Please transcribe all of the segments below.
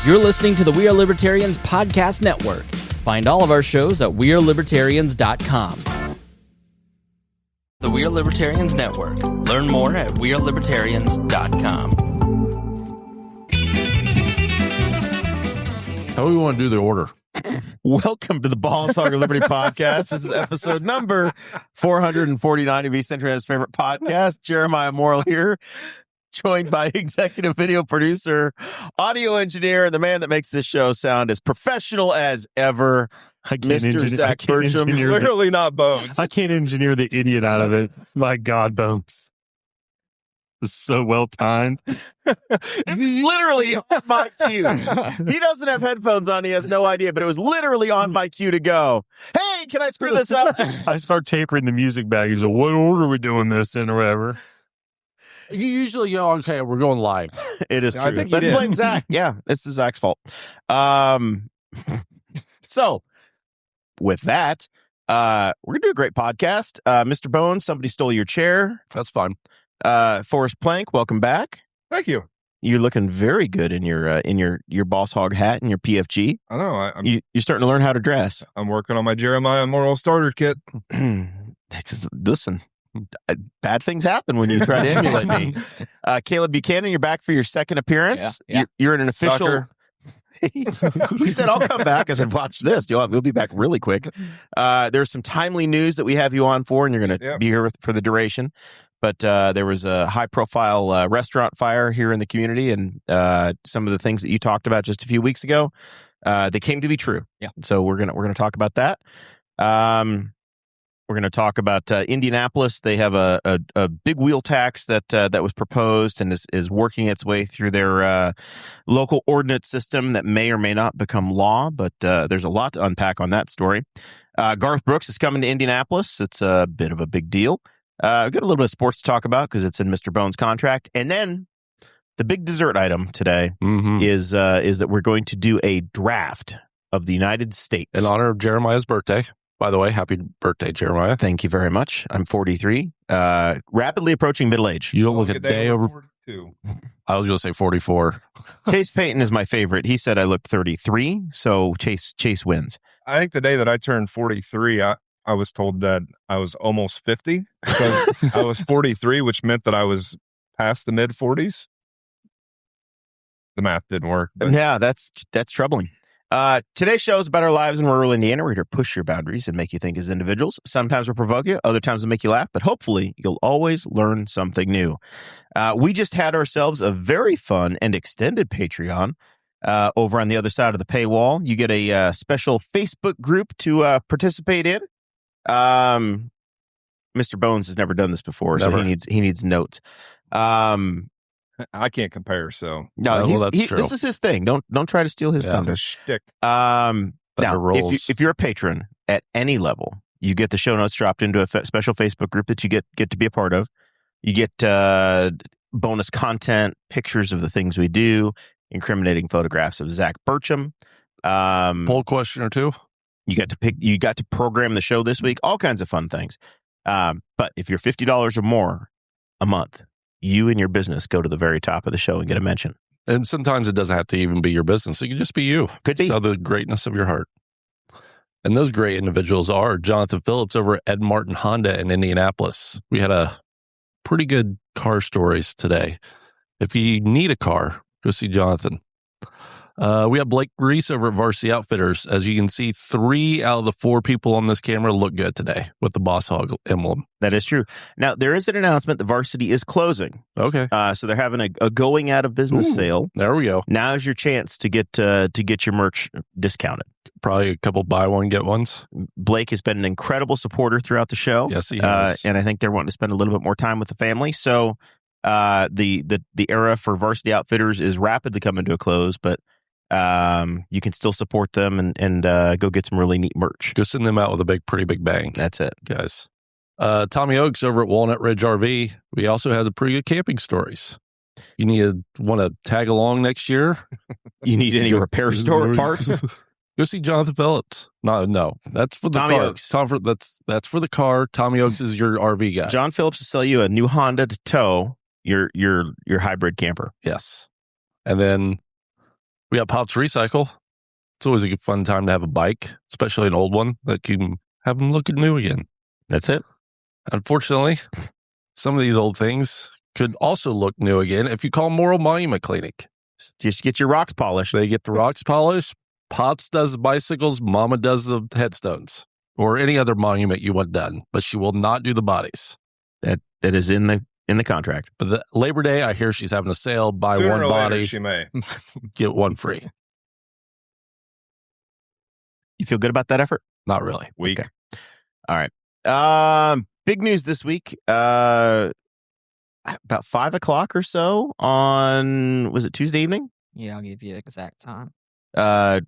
You're listening to the We Are Libertarians Podcast Network. Find all of our shows at wearelibertarians.com. The We Are Libertarians Network. Learn more at wearelibertarians.com. How do we want to do the order? Welcome to the Boss Hog of Liberty podcast. This is episode number 449 of East Central's favorite podcast. Jeremiah Morrell here, joined by executive video producer, audio engineer, and the man that makes this show sound as professional as ever, Mr. Zach Burcham. Clearly not Bones. I can't engineer the idiot out of it. My God, Bones. It's so well timed. It was literally on my cue. He doesn't have headphones on. He has no idea, but it was literally on my cue to go, hey, can I screw this up? I start tapering the music back. He's like, what order are we doing this in or whatever? You usually go, okay, we're going live. It is true. I think you Let's did. blame Zach. Yeah, it's Zach's fault. So, with that, we're going to do a great podcast. Mr. Bones, somebody stole your chair. That's fine. Forrest Plank, welcome back. Thank you. You're looking very good in your Boss Hog hat and your PFG. I know. You're starting to learn how to dress. I'm working on my Jeremiah Morrell starter kit. Listen, bad things happen when you try to emulate me. Kaleb Buchanan, you're back for your second appearance. Yeah. You're in an official. Sucker. He said, I'll come back. I said, watch this. We'll be back really quick. There's some timely news that we have you on for, and you're going to be here for the duration. But there was a high-profile restaurant fire here in the community, and some of the things that you talked about just a few weeks ago, they came to be true. Yeah. So we're gonna talk about that. We're going to talk about Indianapolis. They have a big wheel tax that was proposed and is working its way through their local ordinance system that may or may not become law, but there's a lot to unpack on that story. Garth Brooks is coming to Indianapolis. It's a bit of a big deal. We've got a little bit of sports to talk about because it's in Mr. Bones' contract. And then the big dessert item today is that we're going to do a draft of the United States. In honor of Jeremiah's birthday. By the way, happy birthday, Jeremiah. Thank you very much. I'm 43, rapidly approaching middle age. You don't look a day over 42. I was going to say 44. Chase Payton is my favorite. He said I look 33, so Chase wins. I think the day that I turned 43, I was told that I was almost 50 because I was 43, which meant that I was past the mid-40s. The math didn't work. But Yeah, that's troubling. Today's show is about our lives in rural Indiana. We're here to push your boundaries and make you think as individuals. Sometimes we'll provoke you, other times we'll make you laugh, but hopefully you'll always learn something new. We just had ourselves a very fun and extended Patreon over on the other side of the paywall. You get a special Facebook group to participate in. Mr. Bones has never done this before, Never. so he needs notes. I can't compare, so No, that's true. this is his thing. Don't try to steal his Yeah. it's thunder. a shtick. Now, rules. if you're a patron at any level, you get the show notes dropped into a special Facebook group that you get to be a part of. You get bonus content, pictures of the things we do, incriminating photographs of Zach Burcham. Poll question or two. You got to program the show this week. All kinds of fun things. But if you're $50 or more a month, you and your business go to the very top of the show and get a mention. And sometimes it doesn't have to even be your business. It can just be you. Could be. Just out of the greatness of your heart. And those great individuals are Jonathan Phillips over at Ed Martin Honda in Indianapolis. We had a pretty good car stories today. If you need a car, go see Jonathan. We have Blake Reese over at Varsity Outfitters. As you can see, 3 out of the 4 people on this camera look good today with the Boss Hog emblem. That is true. Now, there is an announcement that Varsity is closing. Okay. So they're having a going out of business Ooh. sale. There we go. Now's your chance to get your merch discounted. Probably a couple buy one, get ones. Blake has been an incredible supporter throughout the show. Yes, he has. And I think they're wanting to spend a little bit more time with the family. So the era for Varsity Outfitters is rapidly coming to a close, but you can still support them and go get some really neat merch. Go send them out with a pretty big bang. That's it. Guys. Tommy Oaks over at Walnut Ridge RV. We also have the pretty good camping stories. You want to tag along next year? You need any repair store parts? Go see Jonathan Phillips. No, that's for the Tommy car. Oaks. That's for the car. Tommy Oaks is your RV guy. John Phillips will sell you a new Honda to tow your hybrid camper. Yes, and then We got Pops Recycle. It's always a good fun time to have a bike, especially an old one that can have them looking new again. That's it. Unfortunately, some of these old things could also look new again if you call Morrell Monument Clinic. Just get your rocks polished. They get the rocks polished. Pops does the bicycles. Mama does the headstones or any other monument you want done, but she will not do the bodies. That is in the contract. But the Labor Day, I hear she's having a sale. Buy Sooner one or later, body, she may. get one free. You feel good about that effort? Not really. Weak. Okay. All right. Big news this week. About 5 o'clock or so on, was it Tuesday evening? Yeah, I'll give you the exact time. There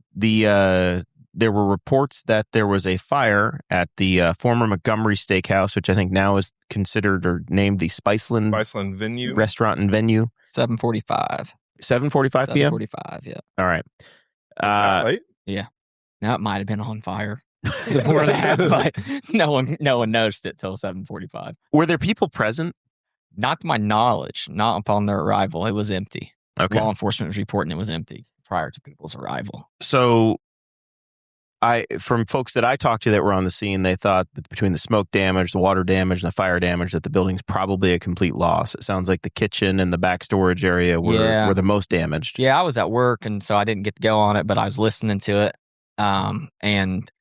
were reports that there was a fire at the former Montgomery Steakhouse, which I think now is considered or named the Spiceland venue. Restaurant and Venue. 7:45. 7:45 p.m.? 7:45, yeah. All right. Late? Now it might have been on fire before that, but no one noticed it till 7:45. Were there people present? Not to my knowledge, not upon their arrival. It was empty. Okay. Law enforcement was reporting it was empty prior to people's arrival. So from folks that I talked to that were on the scene, they thought that between the smoke damage, the water damage, and the fire damage, that the building's probably a complete loss. It sounds like the kitchen and the back storage area were the most damaged. Yeah, I was at work, and so I didn't get to go on it, but I was listening to it. And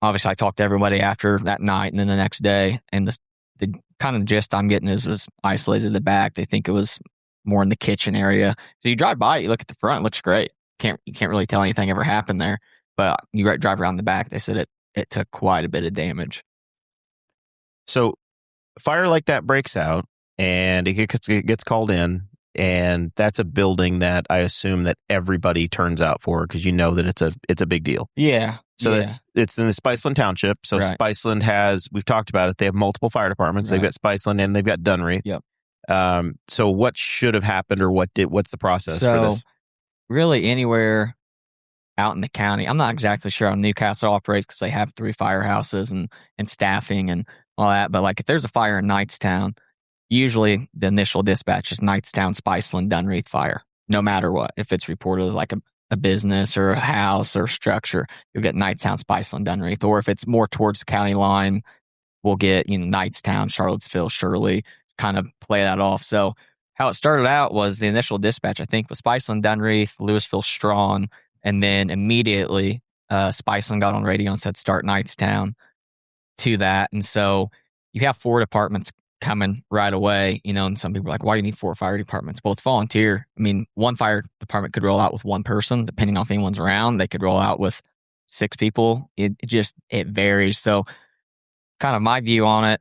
obviously I talked to everybody after that night and then the next day. And the kind of gist I'm getting is was isolated in the back. They think it was more in the kitchen area. So you drive by, you look at the front, it looks great. You can't really tell anything ever happened there. But you drive around the back, they said it took quite a bit of damage. So fire like that breaks out and it gets called in. And that's a building that I assume that everybody turns out for because you know that it's a big deal. Yeah. So yeah. it's in the Spiceland Township. So Right. Spiceland we've talked about it. They have multiple fire departments. Right. They've got Spiceland and they've got Dunreath. Yep. So what should have happened or what's the process for this? Really anywhere out in the county. I'm not exactly sure how Newcastle operates because they have 3 firehouses and staffing and all that. But like if there's a fire in Knightstown, usually the initial dispatch is Knightstown, Spiceland, Dunreath fire, no matter what. If it's reported like a business or a house or structure, you'll get Knightstown, Spiceland, Dunreath. Or if it's more towards the county line, we'll get, Knightstown, Charlottesville, Shirley, kind of play that off. So how it started out was the initial dispatch, I think, was Spiceland, Dunreath, Louisville, Strawn, and then immediately Spiceland got on radio and said start Knightstown to that. And so you have 4 departments coming right away, and some people are like, why do you need 4 fire departments? Well, it's volunteer. I mean, one fire department could roll out with 1 person, depending on if anyone's around. They could roll out with 6 people. It varies. So kind of my view on it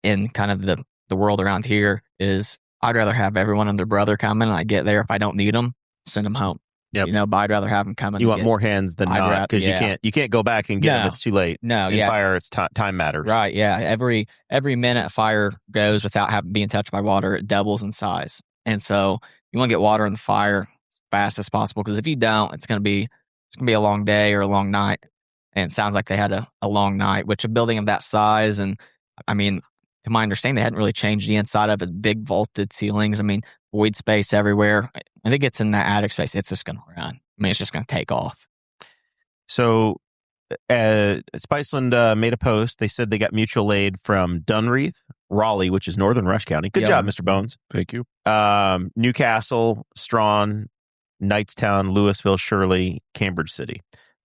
in kind of the world around here is I'd rather have everyone and their brother come in and I get there. If I don't need them, send them home. Yep. But I'd rather have them come in. You want more hands than not because you can't go back and get them. It's too late. No, in fire, it's time matters. Right, yeah. Every minute a fire goes without being touched by water, it doubles in size. And so you want to get water in the fire as fast as possible because if you don't, it's going to be a long day or a long night. And it sounds like they had a long night, which a building of that size, and I mean, to my understanding, they hadn't really changed the inside of it. Big vaulted ceilings. I mean, void space everywhere. I think it's in that attic space. It's just going to run. I mean, it's just going to take off. So Spiceland made a post. They said they got mutual aid from Dunreath, Raleigh, which is northern Rush County. Good job, Mr. Bones. Thank you. Newcastle, Strawn, Knightstown, Louisville, Shirley, Cambridge City.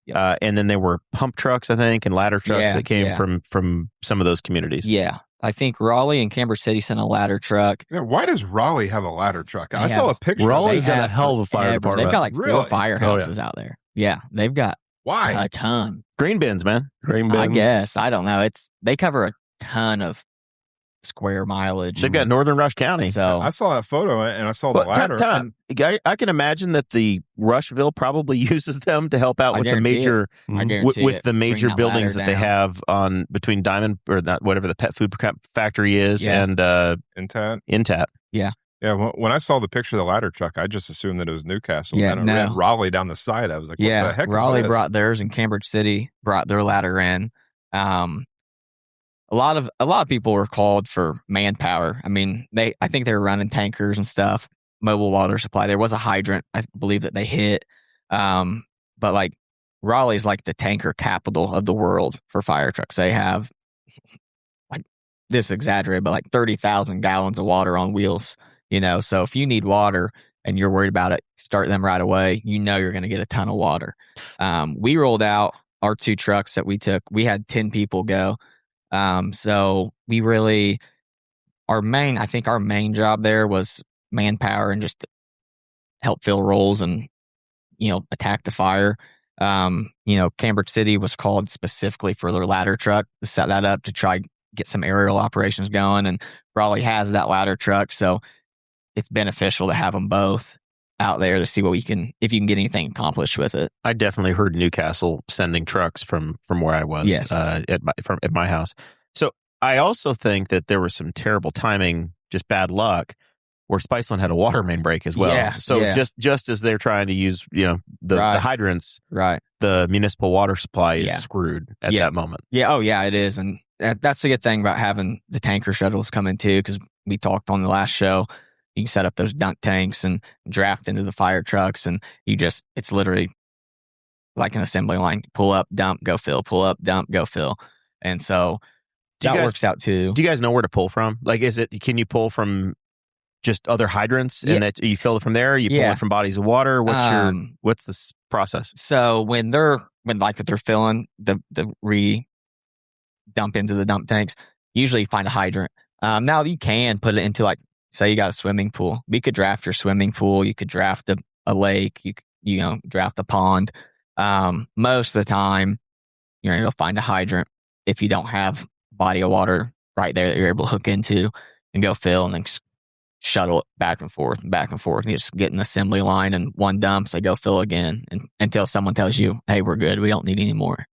Yep. And then there were pump trucks, I think, and ladder trucks that came from some of those communities. Yeah. I think Raleigh and Cambridge City sent a ladder truck. Yeah, why does Raleigh have a ladder truck? I saw a picture. Raleigh's They got a have hell of a fire department. They've got like Really? 4 firehouses out there. Yeah, they've got Why? a ton. Grain bins, man. Grain bins. I guess. I don't know. They cover a ton of square mileage. They've got northern Rush County. So I saw that photo and I saw the But ladder. time. I can imagine that the Rushville probably uses them to help out I with the guarantee major I guarantee with it. the major Bring that buildings ladder that they down. have on between Diamond or that whatever the pet food factory is Yeah. and Intat. Intat. Yeah, when I saw the picture of the ladder truck, I just assumed that it was Newcastle. Yeah, and I read no. Raleigh down the side. I was like, what the heck Raleigh is this? brought theirs and Cambridge City brought their ladder in. A lot of people were called for manpower. I mean, I think they were running tankers and stuff, mobile water supply. There was a hydrant, I believe, that they hit. But like Raleigh's like the tanker capital of the world for fire trucks. They have, like, this exaggerated, but like 30,000 gallons of water on wheels, So if you need water and you're worried about it, start them right away. You're going to get a ton of water. We rolled out our 2 trucks that we took. We had 10 people go. So we really, our main job there was manpower and just help fill rolls and, attack the fire. Cambridge City was called specifically for their ladder truck to set that up to try get some aerial operations going. And Raleigh has that ladder truck. So it's beneficial to have them both out there to see if you can get anything accomplished with it. I definitely heard Newcastle sending trucks from where I was at my house. So I also think that there was some terrible timing, just bad luck, where Spiceland had a water main break as well. Yeah, so just as they're trying to use the hydrants, right, the municipal water supply is screwed at that moment. Yeah, it is, and that's the good thing about having the tanker shuttles come in too, because we talked on the last show. You can set up those dunk tanks and draft into the fire trucks, and it's literally like an assembly line. Pull up, dump, go fill. Pull up, dump, go fill. And so that works out too. Do you guys know where to pull from? Like, can you pull from just other hydrants and that you fill it from there? You pull it from bodies of water? What's this process? So when they're filling the dump into the dump tanks, usually you find a hydrant. Now you can put it into, like, say you got a swimming pool. You could draft your swimming pool. You could draft a lake. You draft a pond. Most of the time, you'll find a hydrant if you don't have body of water right there that you're able to hook into and go fill, and then shuttle it back and forth and back and forth. You just get an assembly line and one dumps, they go fill again until someone tells you, hey, we're good. We don't need any more.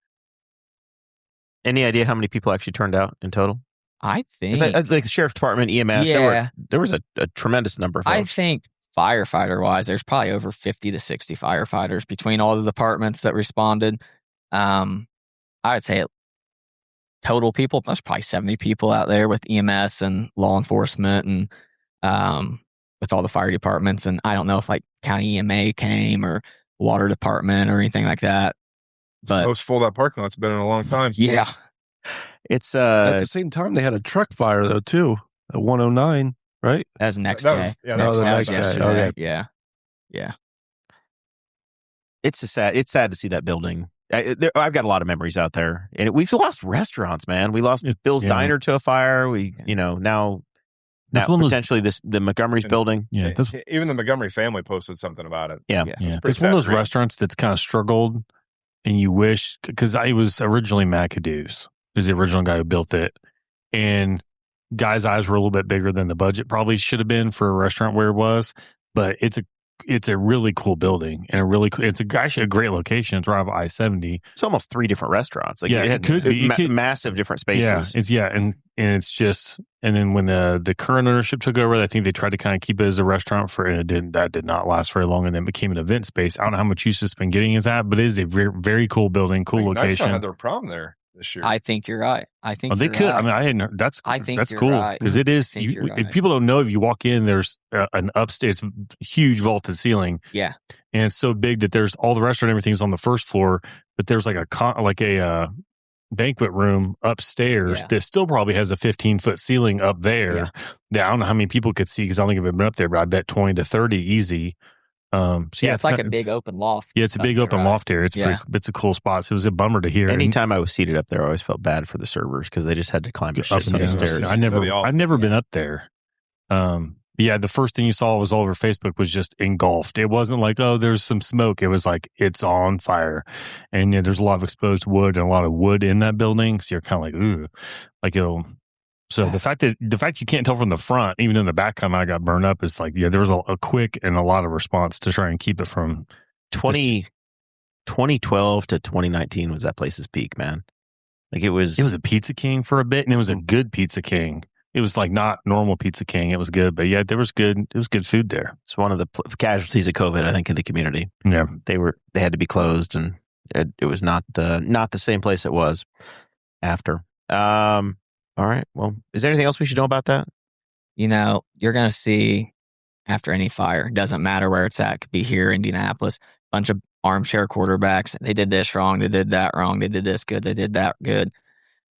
Any idea how many people actually turned out in total? I think like the sheriff's department, EMS, there was a tremandot number of folks. I think firefighter wise, there's probably over 50 to 60 firefighters between all the departments that responded. I would say total people, there's probably 70 people out there with EMS and law enforcement and with all the fire departments. And I don't know if like county EMA came or water department or anything like that. But most full that parking lot's been in a long time. Yeah. It's at the same time they had a truck fire though too at 109, right? That was the next day. Yeah, that was next yesterday. Okay. Yeah. It's sad to see that building. I've got a lot of memories out there, and we've lost restaurants, man. We lost Bill's Diner to a fire. Now potentially the Montgomery's building. Yeah, even the Montgomery family posted something about it. Yeah. It's one of those restaurants that's kind of struggled, and you wish, because I was originally McAdoo's, is the original guy who built it, and guy's eyes were a little bit bigger than the budget probably should have been for a restaurant where it was, but it's a really cool building and it's actually a great location. It's right off I-70. It's almost 3 different restaurants. Like it could be massive different spaces. And it's just, and then when the current ownership took over, I think they tried to kind of keep it as a restaurant that did not last very long, and then became an event space. I don't know how much use it's been getting is that, but it is a very, very cool building, cool location. Knightstown had their prom there this year. I think you're right. They could. Right. I mean, that's cool right. because it is. Right. If people don't know, if you walk in, there's an upstairs, huge vaulted ceiling. Yeah, and it's so big that there's all the restaurant, everything's on the first floor, but there's like a banquet room upstairs that still probably has a 15-foot ceiling up there. That I don't know how many people could see because I don't think I've been up there, but I bet 20 to 30 easy. It's like a big open loft. Yeah, it's a big open loft area. It's a cool spot. So it was a bummer to hear. Anytime I was seated up there, I always felt bad for the servers because they just had to climb up the stairs. I've never been up there. The first thing you saw was all over Facebook was just engulfed. It wasn't like, oh, there's some smoke. It was like, it's on fire. And there's a lot of exposed wood and a lot of wood in that building. So you're kind of like, ooh, like it'll. So the fact you can't tell from the front, even in the back, time I got burned up, is like, there was a quick and a lot of response to try and keep it from 2012 to 2019 was that place's peak, man. Like it was a Pizza King for a bit, and it was a good Pizza King. It was like not normal Pizza King. It was good, but it was good food there. It's one of the casualties of COVID, I think, in the community. Yeah, they had to be closed, and it was not the same place it was after. All right. Well, is there anything else we should know about that? You're going to see after any fire. Doesn't matter where it's at. It could be here, Indianapolis. Bunch of armchair quarterbacks. They did this wrong. They did that wrong. They did this good. They did that good.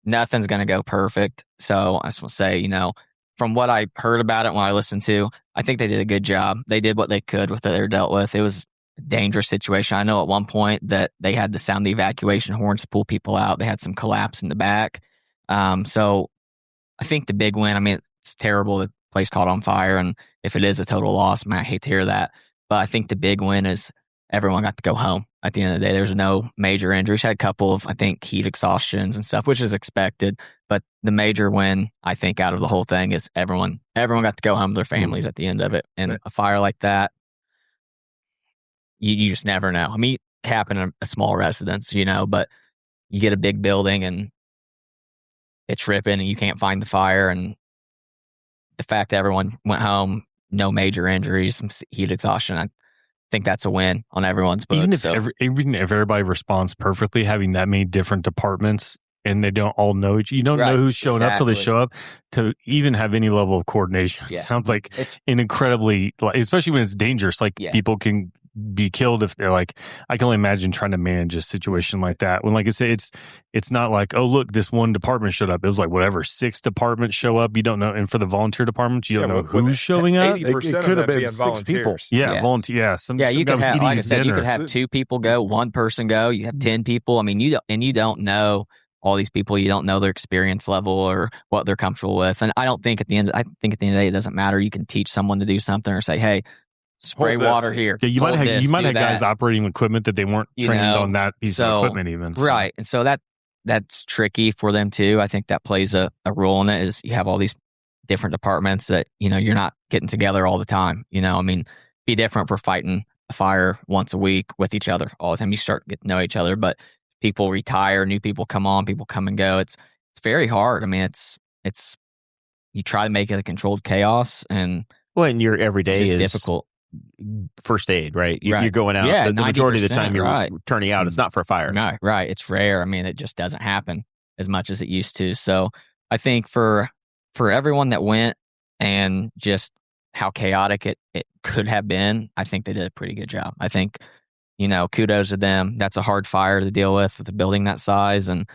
Nothing's going to go perfect. So I just want to say, from what I heard about it when I listened to, I think they did a good job. They did what they could with what they were dealt with. It was a dangerous situation. I know at one point that they had to sound the evacuation horns to pull people out. They had some collapse in the back. So I think the big win, it's terrible the place caught on fire. And if it is a total loss, I hate to hear that. But I think the big win is everyone got to go home at the end of the day. There's no major injuries. Had a couple of, I think, heat exhaustions and stuff, which is expected. But the major win, I think, out of the whole thing is everyone got to go home to their families at the end of it. And a fire like that, you just never know. It happened in a small residence, but you get a big building and it's ripping and you can't find the fire. And the fact that everyone went home, no major injuries, some heat exhaustion, I think that's a win on everyone's book. Even if everybody responds perfectly, having that many different departments and they don't all know you don't know who's showing up till they show up, to even have any level of coordination. Yeah. It sounds like it's an incredibly, especially when it's dangerous, people can be killed if they're I can only imagine trying to manage a situation like that. When, like I say, it's not like, oh, look, this one department showed up. It was 6 departments show up. You don't know. And for the volunteer departments, you don't know who's showing up. 80% it could have been 6 volunteers. people. Yeah, volunteer. Yeah, you could have, like I said, you could have 2 people go, 1 person go. You have 10 people. You don't know all these people. You don't know their experience level or what they're comfortable with. And I think at the end of the day, it doesn't matter. You can teach someone to do something or say, hey, spray water here. Yeah, you might have guys operating equipment that they weren't trained on that piece of equipment even. So. Right. And so that's tricky for them too. I think that plays a role in it, is you have all these different departments that, you're not getting together all the time. Be different for fighting a fire once a week with each other all the time. You start getting to know each other, but people retire, new people come on, people come and go. It's very hard. It's you try to make it a controlled chaos, and your everyday is difficult. First aid, right? You're going out. Yeah, the majority of the time you're turning out. It's not for a fire. Right. It's rare. It just doesn't happen as much as it used to. So I think for everyone that went and just how chaotic it could have been, I think they did a pretty good job. I think, kudos to them. That's a hard fire to deal with a building that size and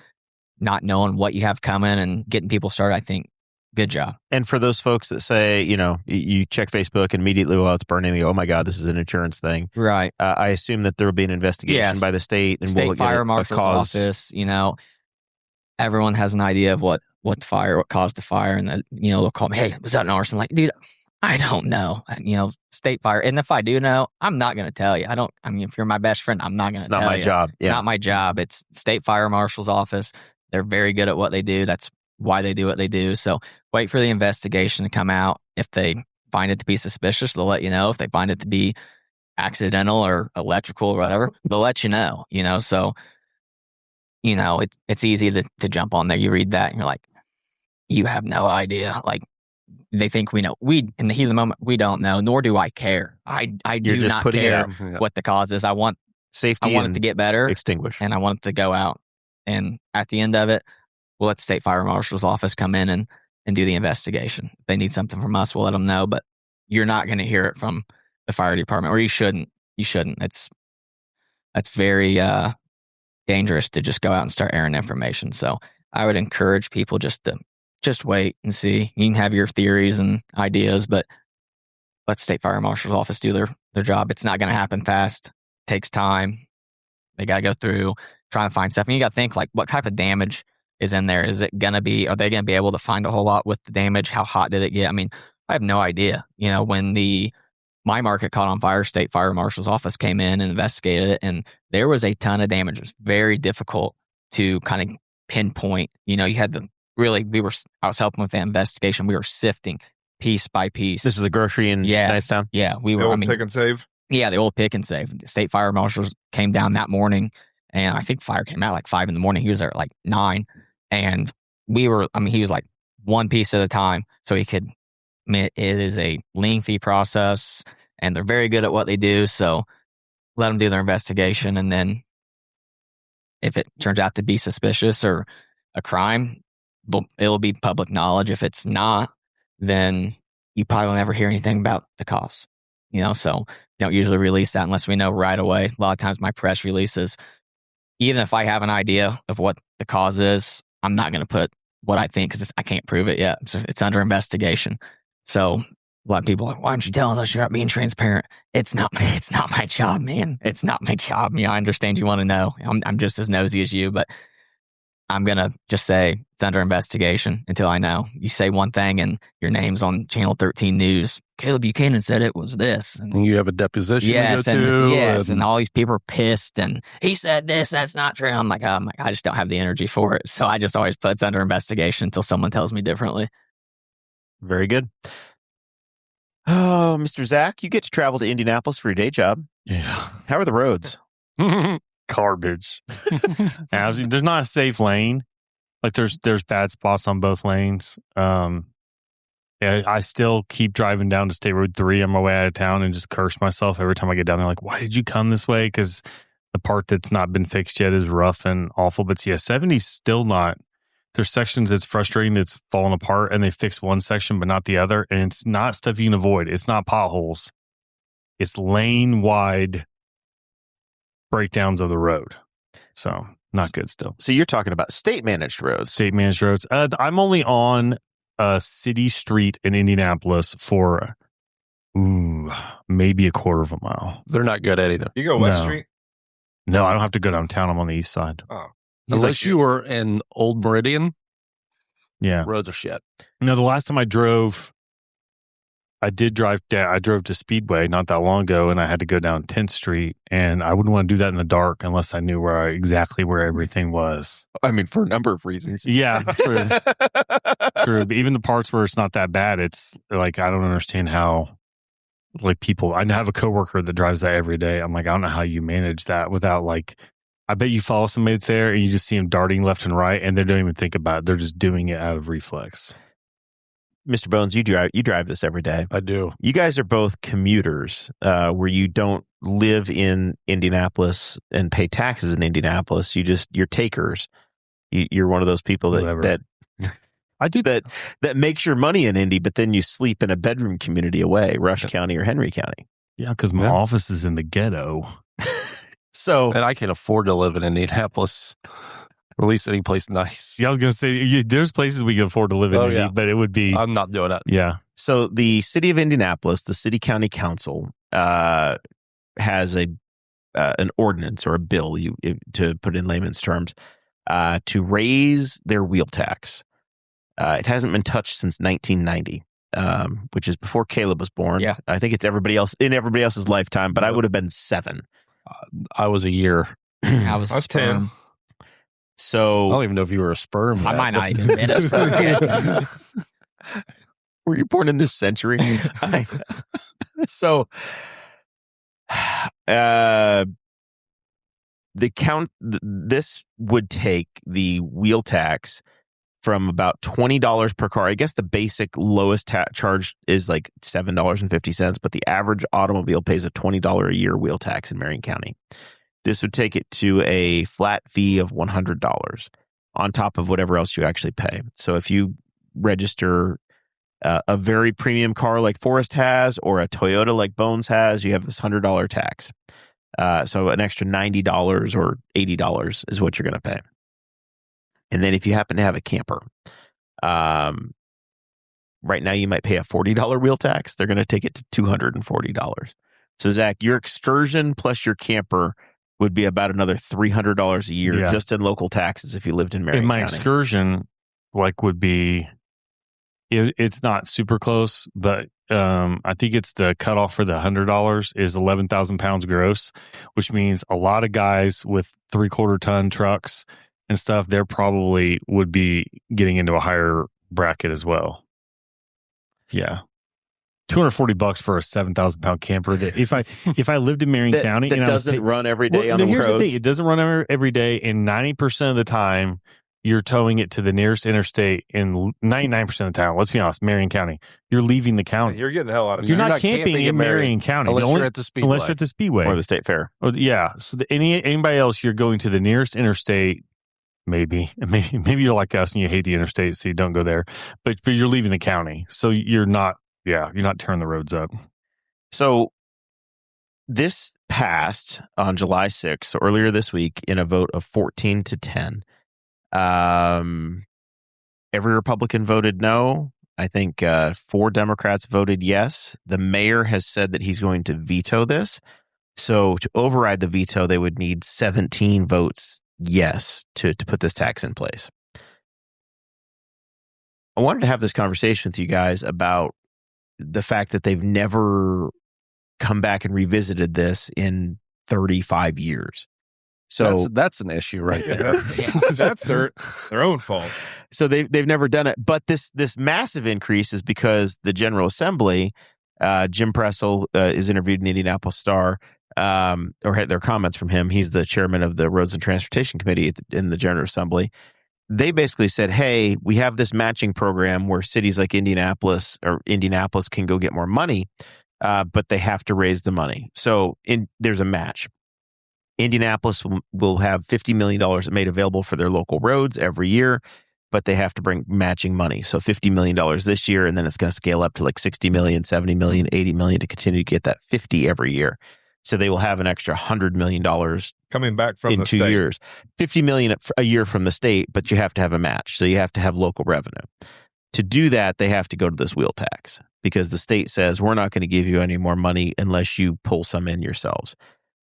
not knowing what you have coming and getting people started. I think good job. And for those folks that say, you check Facebook and immediately while it's burning, they go, oh my God, this is an insurance thing. Right. I assume that there will be an investigation by the state and state fire marshal's office. Everyone has an idea of what caused the fire, and they'll call me, hey, was that an arson? Dude, I don't know. State fire. And if I do know, I'm not going to tell you. If you're my best friend, I'm not going to tell you. It's not my job. It's not my job. It's state fire marshal's office. They're very good at what they do. That's why they do what they do. So wait for the investigation to come out. If they find it to be suspicious, they'll let you know. If they find it to be accidental or electrical or whatever, they'll let you know. So it's easy to jump on there. You read that and you're like, you have no idea. They think we know. In the heat of the moment, we don't know, nor do I care. I do not care what the cause is. I want safety. I want it to get better, extinguish, and I want it to go out. And at the end of it, we'll let the state fire marshal's office come in and do the investigation. If they need something from us, we'll let them know. But you're not going to hear it from the fire department, or you shouldn't. You shouldn't. That's very dangerous to just go out and start airing information. So I would encourage people just wait and see. You can have your theories and ideas, but let the state fire marshal's office do their job. It's not going to happen fast. It takes time. They got to go through, try and find stuff. And you got to think, what type of damage is in there? Are they going to be able to find a whole lot with the damage? How hot did it get? I have no idea. When my market caught on fire, state fire marshal's office came in and investigated it, and there was a ton of damage. It was very difficult to kind of pinpoint. You had I was helping with the investigation. We were sifting piece by piece. This is the grocery in Knightstown? Yeah, we were. The old pick and save? Yeah, the old pick and save. The state fire marshals came down that morning, and I think fire came out 5 a.m. He was there at 9. And he was one piece at a time. So he could, it is a lengthy process, and they're very good at what they do. So let them do their investigation. And then if it turns out to be suspicious or a crime, it'll be public knowledge. If it's not, then you probably will never hear anything about the cause. So don't usually release that unless we know right away. A lot of times my press releases, even if I have an idea of what the cause is, I'm not going to put what I think because I can't prove it yet. So it's under investigation. So a lot of people are like, why aren't you telling us? You're not being transparent. It's not my job, man. It's not my job. I understand you want to know. I'm just as nosy as you, but I'm going to just say it's under investigation until I know. You say one thing and your name's on Channel 13 News. Kaleb Buchanan said it was this. And you have a deposition to go to. Yes, and all these people are pissed and he said this, that's not true. I'm like, I just don't have the energy for it. So I just always put it's under investigation until someone tells me differently. Very good. Oh, Mr. Zach, you get to travel to Indianapolis for your day job. Yeah. How are the roads? Garbage. There's not a safe lane. Like there's bad spots on both lanes. I still keep driving down to State Road 3 on my way out of town and just curse myself every time I get down there. Like, why did you come this way? Because the part that's not been fixed yet is rough and awful. But yeah, 70's still not. There's sections that's frustrating that's falling apart and they fix one section but not the other. And it's not stuff you can avoid. It's not potholes. It's lane-wide breakdowns of the road. So not good still. So you're talking about state-managed roads. State-managed roads. I'm only on a city street in Indianapolis for maybe a quarter of a mile. They're not good at either. You go West Street? No, I don't have to go downtown. I'm on the east side. Oh. Unless you were in Old Meridian. Yeah. Roads are shit. No, the last time I drove, I drove to Speedway not that long ago, and I had to go down 10th Street, and I wouldn't want to do that in the dark unless I knew exactly where everything was. I mean, for a number of reasons. Yeah, true. True. But even the parts where it's not that bad, it's like, I don't understand how, like, people, I have a coworker that drives that every day. I'm like, I don't know how you manage that without, like, I bet you follow somebody that's there and you just see them darting left and right and they don't even think about it. They're just doing it out of reflex. Mr. Bones, you drive this every day. I do. You guys are both commuters, where you don't live in Indianapolis and pay taxes in Indianapolis. You're takers. You're one of those people that I do that makes your money in Indy, but then you sleep in a bedroom community away, Rush County or Henry County. Yeah, because my office is in the ghetto. And I can't afford to live in Indianapolis, or at least any place nice. Yeah, I was going to say, there's places we can afford to live in, Indy, but it would be... I'm not doing it. Yeah. So the city of Indianapolis, the city county council, has an ordinance or a bill, to put it in layman's terms, to raise their wheel tax. It hasn't been touched since 1990. Which is before Kaleb was born. Yeah. I think it's everybody else's lifetime, but I would have been 7. I was a year. I was 10. So I don't even know if you were a sperm yet. I might not even been a sperm yet. Were you born in this century? So this would take the wheel tax from about $20 per car. I guess the basic lowest charge is like $7.50, but the average automobile pays a $20 a year wheel tax in Marion County. This would take it to a flat fee of $100 on top of whatever else you actually pay. So if you register a very premium car like Forrest has, or a Toyota like Bones has, you have this $100 tax. So an extra $90 or $80 is what you're going to pay. And then if you happen to have a camper, right now you might pay a $40 wheel tax. They're going to take it to $240. So Zach, your excursion plus your camper would be about another $300 a year just in local taxes if you lived in Marion And my County. excursion, would be, it's not super close, but I think it's the cutoff for the $100 is 11,000 pounds gross, which means a lot of guys with 3/4 ton trucks and stuff, they're probably would be getting into a higher bracket as well. Yeah. $240 for a 7,000 pound camper. That if I lived in Marion County that and doesn't run every day on the here's roads. The thing, it doesn't run every day, and 90% of the time you're towing it to the nearest interstate. And 99% of the time, let's be honest, Marion County, you're leaving the county. You're getting the hell out of You're town. not camping in Marion County unless you're at the Speedway. Unless you're at the Speedway Or the State Fair. Yeah. So anybody else, you're going to the nearest interstate. Maybe you're like us and you hate the interstate, so you don't go there. But you're leaving the county, so you're not Yeah, you're not tearing the roads up. So this passed on July 6th, so earlier this week, in a vote of 14-10. Every Republican voted no. I think 4 Democrats voted yes. The mayor has said that he's going to veto this. So to override the veto, they would need 17 votes yes to put this tax in place. I wanted to have this conversation with you guys about the fact that they've never come back and revisited this in 35 years. So that's an issue right there. That's their own fault. So they've never done it. But this massive increase is because the General Assembly, Jim Pressel is interviewed in the Indianapolis Star, or had their comments from him. He's the chairman of the Roads and Transportation Committee in the General Assembly. They basically said, hey, we have this matching program where cities like Indianapolis can go get more money, but they have to raise the money. So there's a match. Indianapolis will have $50 million made available for their local roads every year, but they have to bring matching money. So $50 million this year, and then it's going to scale up to like $60 million, $70 million, $80 million to continue to get that 50 every year. So they will have an extra $100 million coming back from in the 2 state. years. $50 million a year from the state, but you have to have a match. So you have to have local revenue. To do that, they have to go to this wheel tax because the state says, we're not going to give you any more money unless you pull some in yourselves.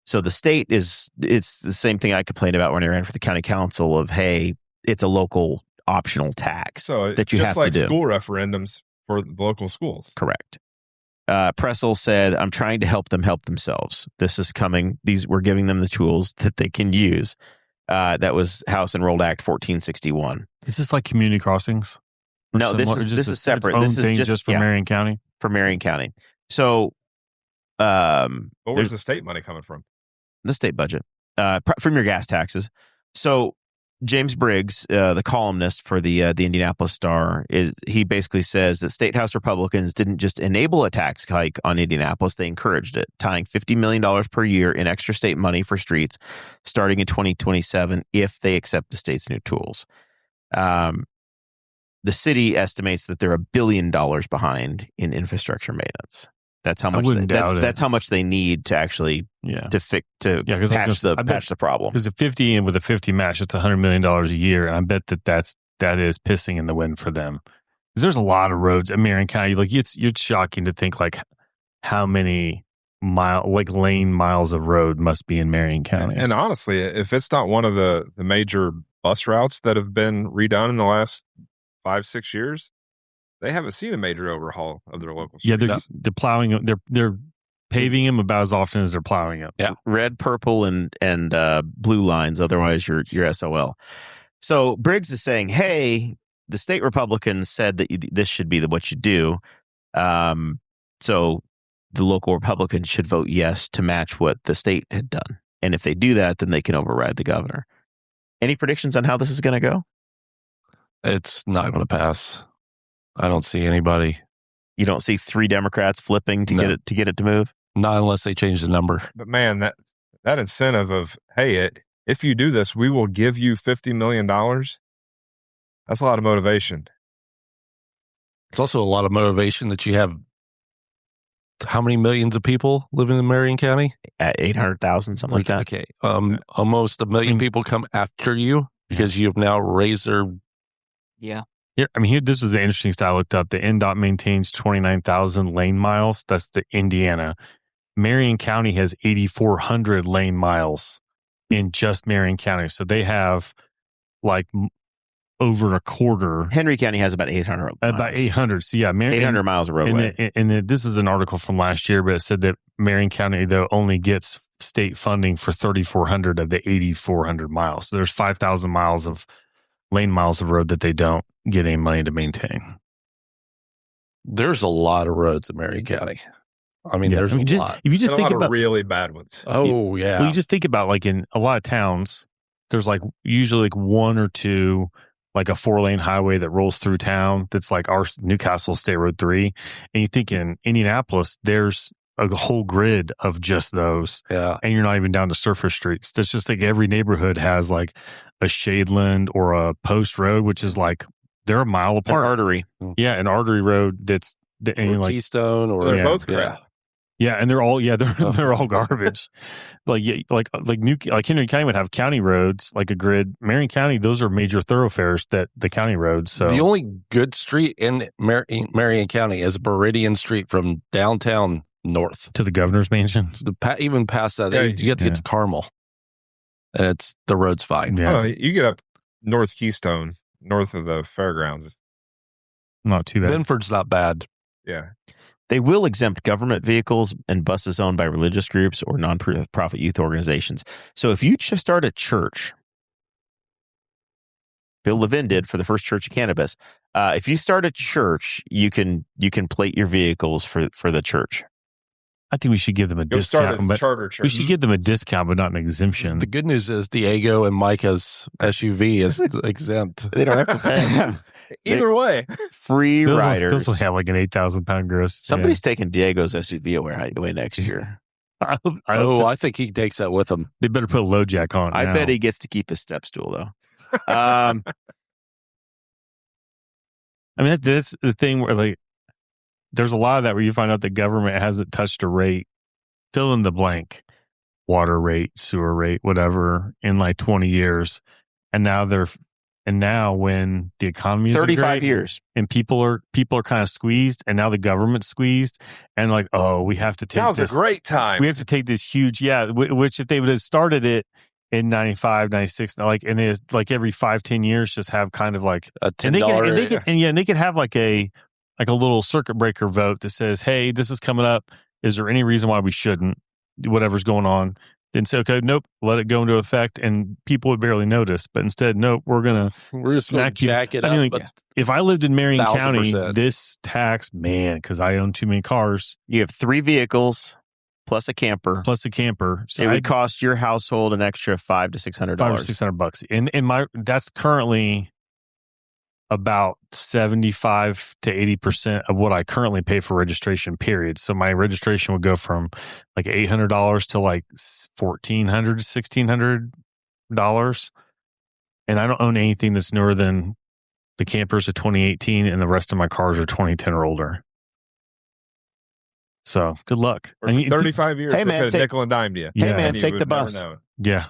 So the state it's the same thing I complained about when I ran for the county council of, hey, it's a local optional tax that you have to do. Just like school referendums for the local schools. Correct. Pressel said, I'm trying to help them help themselves. This is coming. We're giving them the tools that they can use. That was House Enrolled Act 1461. Is this like community crossings? No, this is separate. This is just for Marion County? For Marion County. So where's the state money coming from? The state budget, from your gas taxes. So James Briggs, the columnist for the Indianapolis Star, he basically says that State House Republicans didn't just enable a tax hike on Indianapolis, they encouraged it, tying $50 million per year in extra state money for streets starting in 2027 if they accept the state's new tools. The city estimates that they're $1 billion behind in infrastructure maintenance. That's how much. That's how much they need to actually patch the problem. Because a 50 and with a 50 match, it's $100 million a year, and I bet that is pissing in the wind for them. Because there's a lot of roads in Marion County. Like it's shocking to think like how many lane miles of road must be in Marion County. And honestly, if it's not one of the major bus routes that have been redone in the last 5-6 years, they haven't seen a major overhaul of their local streets. Yeah, they're plowing them. They're paving them about as often as they're plowing them. Yeah, red, purple, and blue lines. Otherwise, you're SOL. So Briggs is saying, hey, the state Republicans said that this should be what you do. So the local Republicans should vote yes to match what the state had done. And if they do that, then they can override the governor. Any predictions on how this is going to go? It's not going to pass. I don't see anybody. You don't see 3 Democrats flipping to get it to move? Not unless they change the number. But man, that incentive of, hey, if you do this, we will give you $50 million. That's a lot of motivation. It's also a lot of motivation that you have. How many millions of people living in Marion County? At 800,000, something like that. Okay. Almost 1 million people come after you because you've now raised their. Yeah. Yeah, I mean, this was the interesting stat I looked up. The NDOT maintains 29,000 lane miles. That's the Indiana. Marion County has 8,400 lane miles in just Marion County. So they have like over a quarter. Henry County has about 800 miles. About 800. So yeah, 800 miles of roadway. And this is an article from last year, but it said that Marion County, though, only gets state funding for 3,400 of the 8,400 miles. So there's 5,000 miles of lane miles of road that they don't get any money to maintain. There's a lot of roads in Marion County. I mean, there's a lot. If you just think about really bad ones. Oh, yeah. Well, you just think about like in a lot of towns, there's like usually like 1 or 2, like a 4-lane highway that rolls through town. That's like our Newcastle State Road 3. And you think in Indianapolis, there's a whole grid of just those. Yeah. And you're not even down to surface streets. That's just like every neighborhood has like a shadeland or a post road, which is like they're a mile apart. An artery. Yeah, an artery road that's or Keystone, or they're both crap. Yeah, and they're all garbage. Like Henry County would have county roads, like a grid. Marion County, those are major thoroughfares that the county roads. So the only good street in Marion County is Meridian Street from downtown north to the governor's mansion. Even past that, you have to get to Carmel. And the road's fine. Yeah. Oh, you get up North Keystone, north of the fairgrounds. Not too bad. Benford's not bad. Yeah. They will exempt government vehicles and buses owned by religious groups or nonprofit youth organizations. So if you just start a church, Bill Levin did for the first Church of Cannabis. If you start a church, you can plate your vehicles for the church. I think we should give them a discount. Start a charter church. We should give them a discount, but not an exemption. The good news is Diego and Micah's SUV is exempt. They don't have to pay. Either way, free riders. Those will have like an 8,000-pound gross. Somebody's taking Diego's SUV away next year. I think he takes that with him. They better put a low jack on. I bet he gets to keep his step stool though. I mean, that's the thing where like there's a lot of that where you find out the government hasn't touched a rate, fill in the blank, water rate, sewer rate, whatever, in like 20 years, and now when the economy is 35 years and people are kind of squeezed, and now the government's squeezed, and like, oh, we have to take now's a great time. We have to take this huge, which if they would have started it in 95, 96, and they like every 5-10 years just have kind of like a $10 and they could have like a little circuit breaker vote that says, hey, this is coming up. Is there any reason why we shouldn't? Whatever's going on. Then say, okay, nope, let it go into effect, and people would barely notice. But instead, nope, we're just gonna jack it up. I mean, like, if I lived in Marion County, 1,000%. this tax, man, because I own too many cars. You have 3 vehicles plus a camper. So it would cost your household an extra $500 to $600. $500 to $600. And that's currently about 75 to 80% of what I currently pay for registration, period. So my registration would go from like $800 to like $1,400 to $1,600. And I don't own anything that's newer than the campers of 2018, and the rest of my cars are 2010 or older. So good luck. For 35 years, hey man, nickel and dime to you. Hey man, take the bus. Yeah.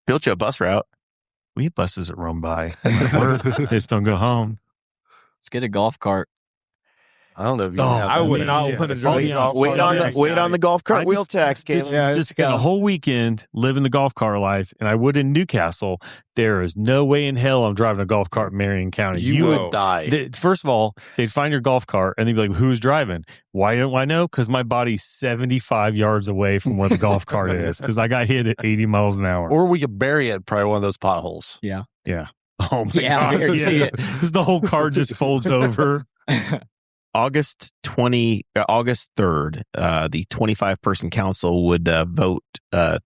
Built you a bus route. We have buses that run by. They just don't go home. Let's get a golf cart. I don't know if you I would not want to drive golf. Wait on the golf cart wheel tax, Kaleb. Just got a whole weekend living the golf cart life, and I would in Newcastle. There is no way in hell I'm driving a golf cart in Marion County. You would die. First of all, they'd find your golf cart, and they'd be like, who's driving? Why don't I know? Because my body's 75 yards away from where the golf cart is, because I got hit at 80 miles an hour. Or we could bury it in probably one of those potholes. Yeah. Oh, my gosh. Yes. Because the whole car just folds over. August 3rd, the 25-person council would vote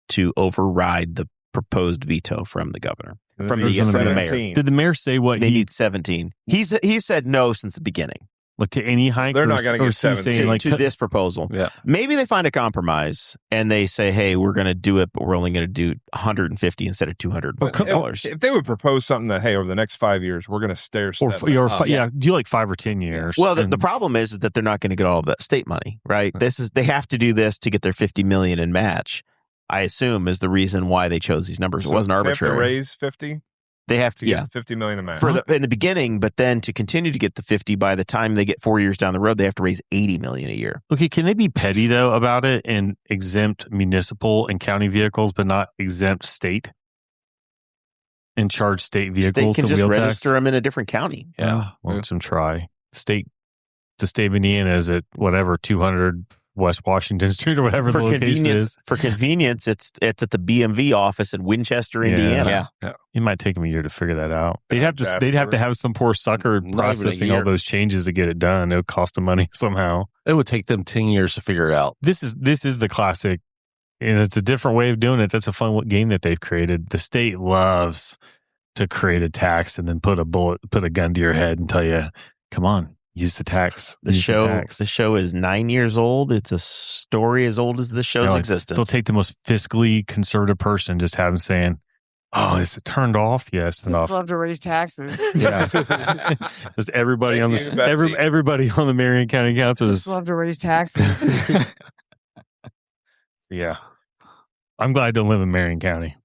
to override the proposed veto from the governor, from the mayor. Did the mayor say what they need? 17. He said no since the beginning. Like to any hike? They're not going to get 17 to this proposal. Yeah. Maybe they find a compromise and they say, hey, we're going to do it, but we're only going to do 150 instead of $200. If they would propose something that, hey, over the next 5 years, we're going to stair step. Do like 5 or 10 years. Well, the problem is that they're not going to get all the state money, right? They have to do this to get their $50 million in match, I assume, is the reason why they chose these numbers. It wasn't arbitrary. They have to raise 50? They have to get $50 million in match in the beginning, but then to continue to get the 50, by the time they get 4 years down the road, they have to raise $80 million a year. Okay, can they be petty though about it and exempt municipal and county vehicles, but not exempt state and charge state vehicles? State can just register them in a different county. Yeah, let them try. The state of Indiana is at whatever 200 West Washington Street or whatever the location is. For convenience, it's at the BMV office in Winchester, Indiana. Yeah. It might take them a year to figure that out. They'd have to have some poor sucker processing all those changes to get it done. It would cost them money somehow. It would take them 10 years to figure it out. This is the classic, and it's a different way of doing it. That's a fun game that they've created. The state loves to create a tax and then put a gun to your head and tell you, come on. Use the tax. The show is 9 years old. It's a story as old as the show's existence. They'll take the most fiscally conservative person, just have them saying, Oh, is it turned off? Yes, turned off. Love to raise taxes. Yeah, just everybody on the everybody on the Marion County Council Just love to raise taxes. Yeah, I'm glad I don't live in Marion County.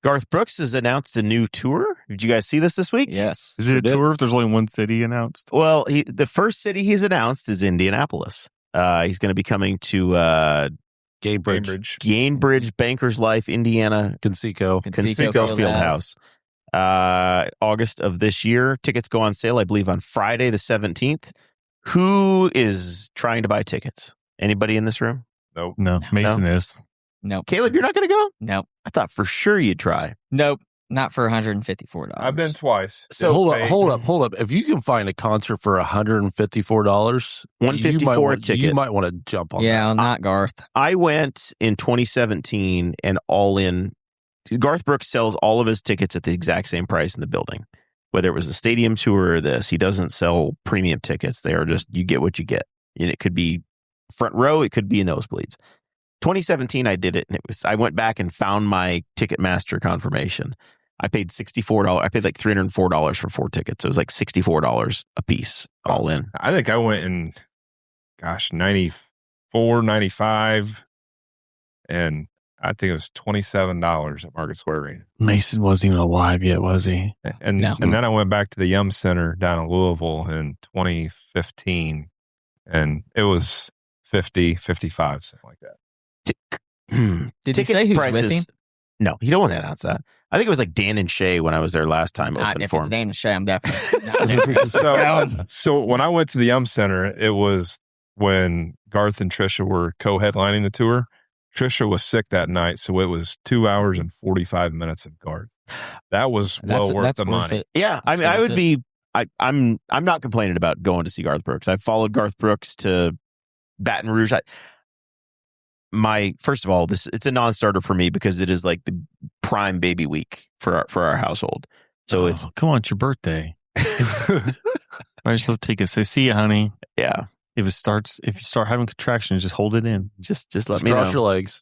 Garth Brooks has announced a new tour. Did you guys see this week? Yes. Is it a tour if there's only one city announced? Well, the first city he's Indianapolis. He's going to be coming to Gainbridge, Bankers Life, Indiana, Conseco Fieldhouse. August of this year. Tickets go on sale, I believe, on Friday the 17th. Who is trying to buy tickets? Anybody in this room? Nope. No, Mason is. Nope. Caleb, you're not going to go? Nope. I thought for sure you'd try. Nope. Not for $154. I've been twice. So hold up. If you can find a concert for $154, $154 a ticket, you might want to jump on. Yeah, that. not Garth. I went in 2017 and all in. Garth Brooks sells all of his tickets at the exact same price in the building. Whether it was a stadium tour or this, he doesn't sell premium tickets. They are just, you get what you get. And it could be front row, it could be nosebleeds. 2017, I did it, and I went back and found my Ticketmaster confirmation. I paid $64. I paid like $304 for 4 tickets. It was like $64 a piece, all in. I think I went in, 94, 95, and I think it was $27 at Market Square Arena. Mason wasn't even alive yet, was he? And then I went back to the Yum Center down in Louisville in 2015, and it was 50, 55, something like that. Did he say who's prices, with him? No, you don't want to announce that. I think it was like Dan and Shay when I was there last time. If it's Dan and Shay, I'm definitely not. So when I went to the Yum Center, it was when Garth and Trisha were co-headlining the tour. Trisha was sick that night, so it was 2 hours and 45 minutes of Garth. That was worth the money. Yeah, I mean, I would be. I'm not complaining about going to see Garth Brooks. I followed Garth Brooks to Baton Rouge. First of all, it's a non-starter for me because it is like the prime baby week for our household. So come on, it's your birthday. I just love tickets. Say, see you, honey. Yeah. If you start having contractions, just hold it in. Just let me know. Cross your legs.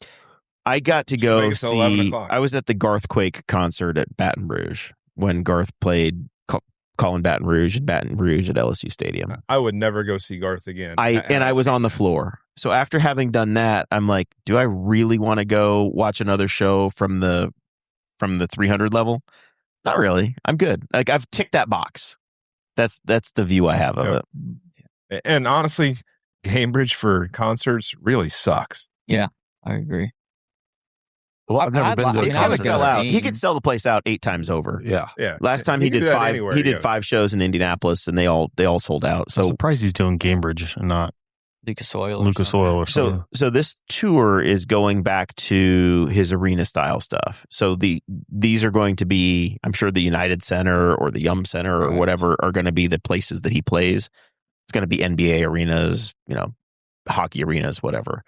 I got to go see. I was at the Garthquake concert at Baton Rouge when Garth played Calling Baton Rouge at LSU Stadium. I would never go see Garth again. I was on the floor. So after having done that, I'm like, do I really want to go watch another show from the 300 level? Not really. I'm good. Like, I've ticked that box. That's the view I have of it. And honestly, Cambridge for concerts really sucks. Yeah, I agree. Well, I've never been to a concert. He could sell the place out 8 times over. Yeah. Last time he did 5. He did 5 shows in Indianapolis, and they all sold out. So I'm surprised he's doing Cambridge and not Lucas Oil or something. So this tour is going back to his arena style stuff. So these are going to be, I'm sure, the United Center or the Yum Center or whatever are going to be the places that he plays. It's going to be NBA arenas, hockey arenas, whatever.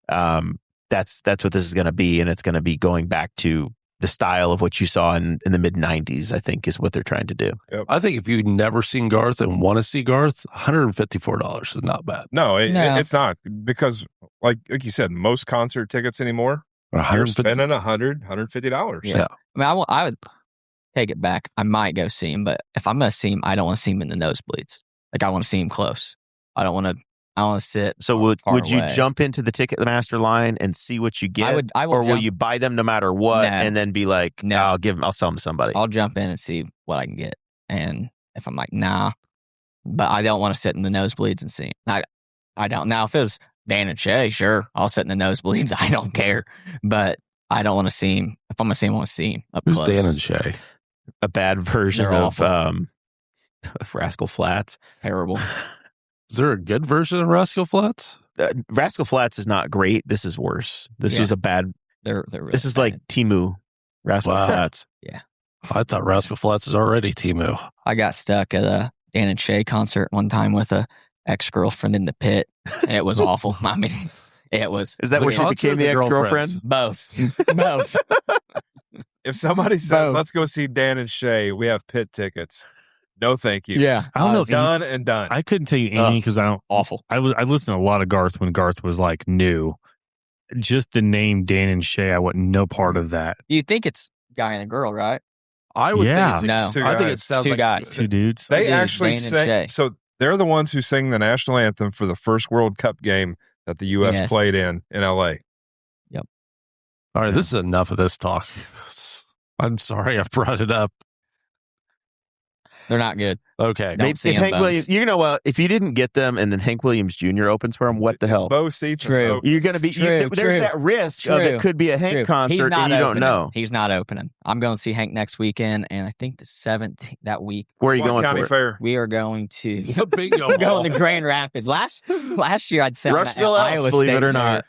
That's what this is going to be, and it's going to be going back to the style of what you saw in the mid 90s. I think is what they're trying to do. Yep. I think if you've never seen Garth and want to see Garth, $154 is not bad. No, it's not, because like you said, most concert tickets anymore, you're spending $100, $150. Yeah. I mean, I would take it back. I might go see him, but if I'm going to see him, I don't want to see him in the nosebleeds. Like, I want to see him close. I want to sit. So would you away. jump into the Ticketmaster line and see what you get? Will you buy them no matter what, and then be like, no, I'll sell them to somebody? I'll jump in and see what I can get. And if I'm like, nah, but I don't want to sit in the nosebleeds and see him. I don't. Now, if it was Dan and Shay, sure, I'll sit in the nosebleeds. I don't care. But I don't want to see him. If I'm going to see him, I want to see him up Who's close. Dan and Shay? A bad version of Rascal Flatts. Terrible. Is there a good version of Rascal Flatts? Rascal Flatts is not great. This is worse. This was a bad. They're really this is bad. like Temu. Rascal Flatts. Yeah. I thought Rascal Flatts is already Temu. I got stuck at a Dan and Shay concert one time with a ex-girlfriend in the pit, and it was awful. I mean, it was. Is that where she became the ex-girlfriend? Both. If somebody says, let's go see Dan and Shay, we have pit tickets. No, thank you. Yeah. I don't know. Done and done. I couldn't tell you any because I don't. Awful. I listened to a lot of Garth when Garth was like new. just the name Dan and Shay, I want no part of that. You think it's guy and a girl, right? I would Yeah. think No. it's I think it sounds Two like guys. Two dudes. They Dude, actually Dan and Shay. sing. So they're the ones who sing the national anthem for the first World Cup game that the U.S. Yes. played in L.A. All right, this is enough of this talk. I'm sorry I brought it up. They're not good. Okay. Don't If see Hank them Williams, you know, if you didn't get them, and then Hank Williams Jr. opens for him, what the hell? Both seats. True. Are so- You're going to be. True, there's true. that risk of it could be a Hank True. concert, He's not and you don't opening. know. He's not opening. I'm going to see Hank next weekend, and I think the 7th that week Where are you One going County for? It? Fair. we are going to Bingo. we're going to Grand Rapids. Last year I'd sent Rushville Iowa Elks, believe State it or there. not.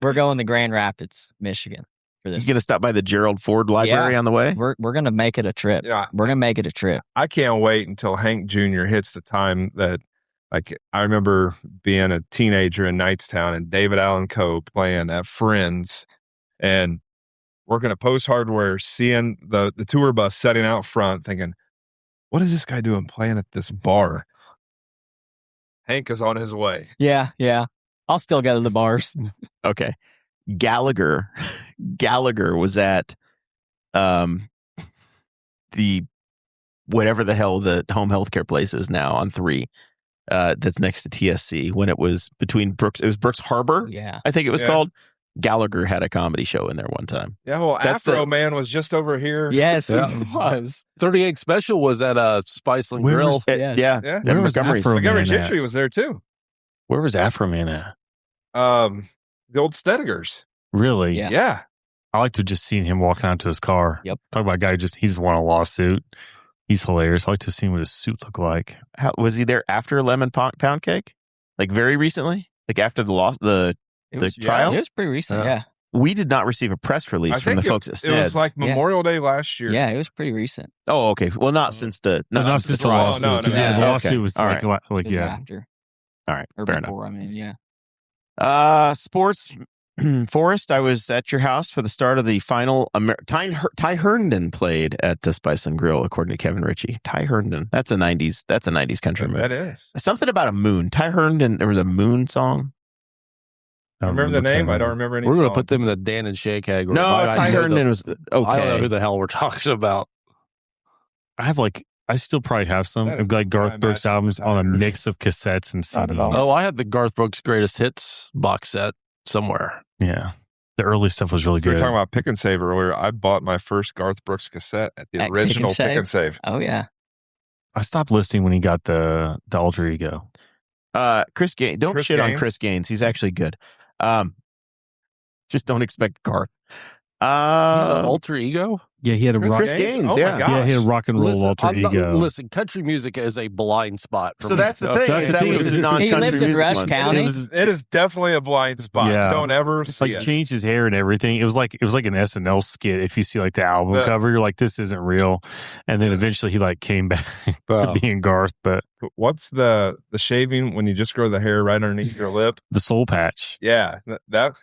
We're going to Grand Rapids, Michigan for this. He's going to stop by the Gerald Ford Library on the way. We're going to make it a trip. Yeah. We're going to make it a trip. I can't wait until Hank Jr. hits the time that, like, I remember being a teenager in Knightstown and David Allen Coe playing at Friends and working at Post Hardware, seeing the tour bus setting out front, thinking, what is this guy doing playing at this bar? Hank is on his way. Yeah. I'll still go to the bars. Okay. Gallagher was at the whatever the hell the home healthcare place is now on 3 that's next to TSC when it was between Brooks Harbor, Yeah. I think it was Yeah. called. Gallagher had a comedy show in there one time. Yeah, well, That's Afro the- Man was just over here. Yes, Yeah. it was. 38 Special was at Spiceland Where Grill. was- Yes. Yeah. Yeah. Where was Montgomery's. Afro Montgomery Man at? Gentry was there too. Where was Afro Man at? The old Stedigers. Really? Yeah. Yeah. I like to just see him walking out to his car. Yep. Talk about a guy he's won a lawsuit. He's hilarious. I like to see what his suit look like. How, was he there after Lemon Pound Cake? Like very recently? Like after the It was, trial? It was pretty recent. Yeah. Yeah. We did not receive a press release I from think the folks at it was Sneds. like Yeah. Memorial Day last year. Yeah, it was pretty recent. Oh, okay. Well, not since the Not since the trial. lawsuit. No, no, 'Cause no. the lawsuit Okay. was All like, It was yeah. after. All right, Or fair enough. before, I mean, yeah. Sports. Forrest, I was at your house for the start of the final. Ty Herndon played at the Spiceland Grill, according to Kevin Ritchie. Ty Herndon. That's a 90s country movie. That is. Something about a moon. Ty Herndon, there was a moon song. I remember the name. I don't remember any We're going to song. put them in the Dan and Shay category. No, I Ty know Herndon was I don't know okay. who the hell we're talking about. I still probably have some That is of like Garth my Brooks imagine albums on a desire. mix of cassettes and Not at all. CDs. Oh, I had the Garth Brooks Greatest Hits box set somewhere. Yeah. The early stuff was really So we were good. talking about Pick and Save earlier. I bought my first Garth Brooks cassette at the At original Pick and Pick and Save. Oh, yeah. I stopped listening when he got the alter ego. Chris Gaines. Don't Chris shit on Gaines? Chris Gaines. He's actually good. Just don't expect Garth. Alter Ego? Yeah, he had a rock. Chris Gaines, Oh yeah. my gosh. Yeah, he had a rock and roll alter I'm not- ego. listen, country music is a blind spot for So me. that's the thing. That's Is the that thing. was his He non-country lives in music Rush one. County. It is definitely a blind spot. Yeah. Don't ever It's see like it. changed his hair and everything. It was like an SNL skit. If you see like the album The- cover, you're like, this isn't real. And then eventually he like came back Oh. to being Garth, but What's the shaving when you just grow the hair right underneath your lip? the soul patch. Yeah, that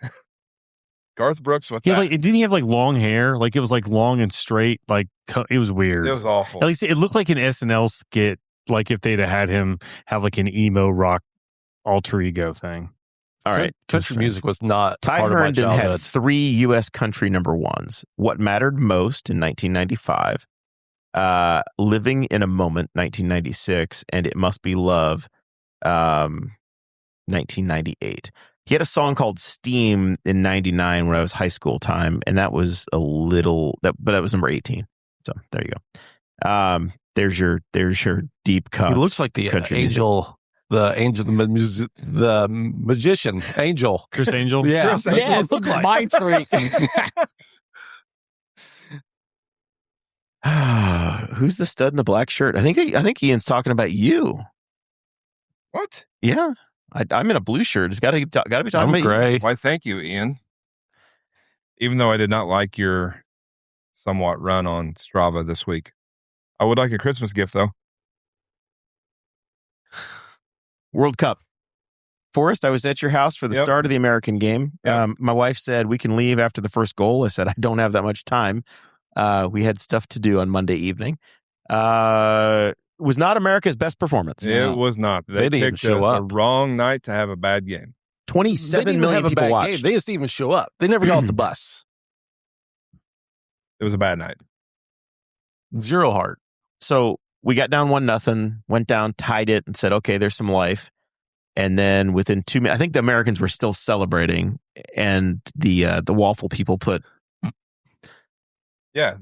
Garth Brooks with He that. had like, didn't he have like long hair? Like it was like long and straight. Like it was weird. It was awful. At least it looked like an SNL skit. Like if they'd have had him have like an emo rock alter ego thing. All right. Country music was not Ty part of my Herndon childhood. had 3 U.S. country #1s. What Mattered Most in 1995, Living in a Moment 1996, and It Must Be Love 1998. He had a song called Steam in 99 when I was high school time, and that was but that was number 18. So there you go. There's your deep cut. He looks like the country angel, the magician, Angel. Chris Angel. Yeah. Chris Angel. Yes, look like. mind freak. Who's the stud in the black shirt? I think Ian's talking about you. What? Yeah, I'm in a blue shirt. It's got to be talking I'm about you. gray. Why, thank you, Ian. Even though I did not like your somewhat run on Strava this week. I would like a Christmas gift, though. World Cup. Forrest, I was at your house for the Yep. start of the American game. Yep. My wife said we can leave after the first goal. I said I don't have that much time. We had stuff to do on Monday evening. Was not America's best performance. It was not. They didn't even picked show the up. wrong night to have a bad game. 27 million people watched. They just didn't even show up. They never got off the bus. It was a bad night. 0 heart. So we got down 1-0, went down, tied it, and said, okay, there's some life. And then within 2 minutes, I think the Americans were still celebrating, and the waffle people put. Yeah.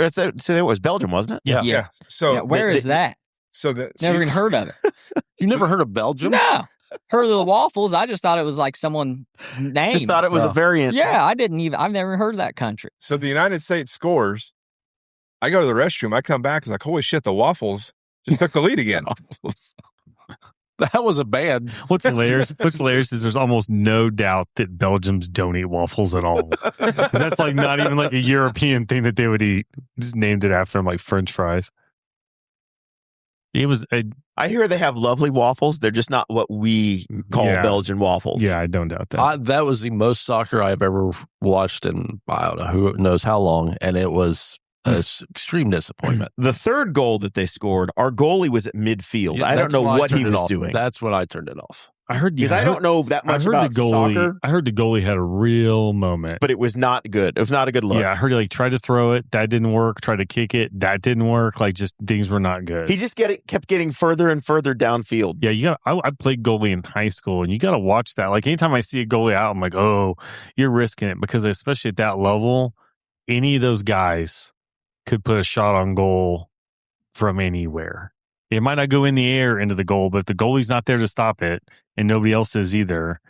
So it was Belgium, wasn't it? Yeah. So where is that? So never even heard of it. You never heard of Belgium? No. Heard of the waffles. I just thought it was like someone's name. Just thought it was a variant. Yeah, I've never heard of that country. So the United States scores. I go to the restroom. I come back. It's like, holy shit, the waffles just took the lead again. That was a bad. What's hilarious is there's almost no doubt that Belgians don't eat waffles at all. That's like not even like a European thing that they would eat. Just named it after them, like French fries. It was. I hear they have lovely waffles. They're just not what we call Belgian waffles. Yeah, I don't doubt that. That was the most soccer I've ever watched in, I don't know, who knows how long. And it was an extreme disappointment. The third goal that they scored, our goalie was at midfield. I don't know what he was doing. That's when I turned it off. I heard because I don't know that much about soccer. I heard the goalie had a real moment, but it was not good. It was not a good look. Yeah, I heard he like tried to throw it, that didn't work. Tried to kick it, that didn't work. Like just things were not good. He just kept getting further and further downfield. Yeah, you got. I played goalie in high school, and you got to watch that. Like anytime I see a goalie out, I'm like, oh, you're risking it because especially at that level, any of those guys could put a shot on goal from anywhere. It might not go in the air into the goal, but if the goalie's not there to stop it, and nobody else is either,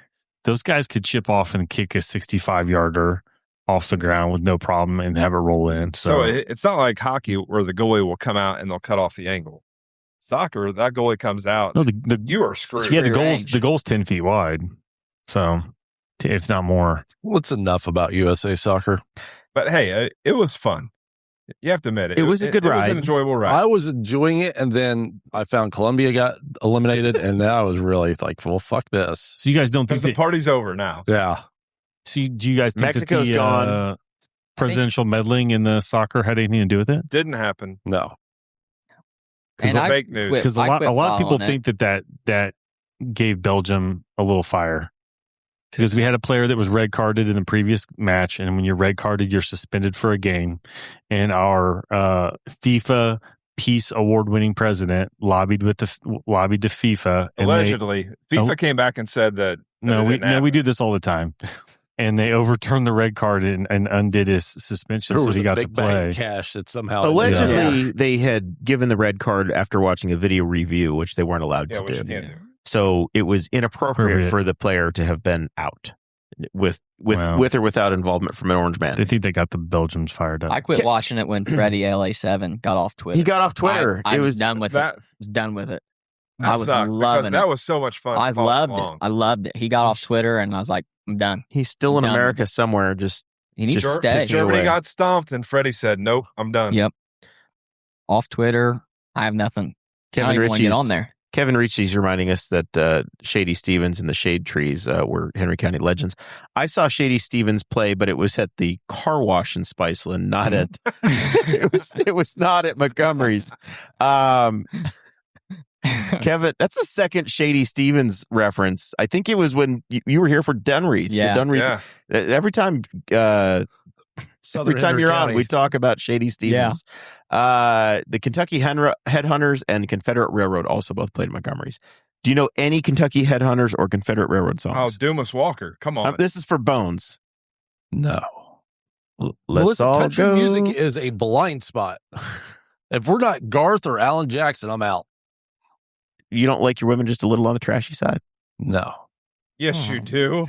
those guys could chip off and kick a 65-yarder off the ground with no problem and have it roll in. So it's not like hockey where the goalie will come out and they'll cut off the angle. Soccer, that goalie comes out. No, you are screwed. Yeah, the goal's 10 feet wide. So, if not more. What's enough about USA soccer? But hey, it was fun. You have to admit it. It was a good ride. It was an enjoyable ride. I was enjoying it, and then I found Colombia got eliminated, and then I was really like, well, fuck this. So you guys don't think the party's over now? Yeah. So do you guys think Mexico's gone? Presidential meddling in the soccer had anything to do with it? Didn't happen. No. Because of fake news. Because a lot of people think that gave Belgium a little fire. Because we had a player that was red carded in the previous match, and when you're red carded, you're suspended for a game. And our FIFA Peace Award-winning president lobbied to FIFA. Allegedly, FIFA came back and said that. We do this all the time. And they overturned the red card and undid his suspension, there so was he a got big to play. Bag cash that somehow allegedly they had given the red card after watching a video review, which they weren't allowed to do. So it was inappropriate for the player to have been out with or without involvement from an orange man. They think they got the Belgians fired up. I quit watching it when Freddie LA7 got off Twitter. He got off Twitter. I was done with it. I was done with it. I was loving it. That was so much fun. I loved it. He got off Twitter, and I was like, I'm done. He's still in America somewhere. He needs to stay. Germany got stomped, and Freddie said, "Nope, I'm done." Yep. Off Twitter, I have nothing. I don't even want to get on there. Kevin Ricci's reminding us that Shady Stevens and the Shade Trees were Henry County legends. I saw Shady Stevens play, but it was at the car wash in Spiceland, not at. it was not at Montgomery's. Kevin, that's the second Shady Stevens reference. I think it was when you were here for Dunreath. Yeah. Every time you're on, we talk about Shady Stevens. Yeah. The Kentucky Headhunters and Confederate Railroad also both played at Montgomery's. Do you know any Kentucky Headhunters or Confederate Railroad songs? Oh, Dumas Walker. Come on. This is for Bones. No. Let's all country go. Music is a blind spot. If we're not Garth or Alan Jackson, I'm out. You don't like your women just a little on the trashy side? No. Yes, you do.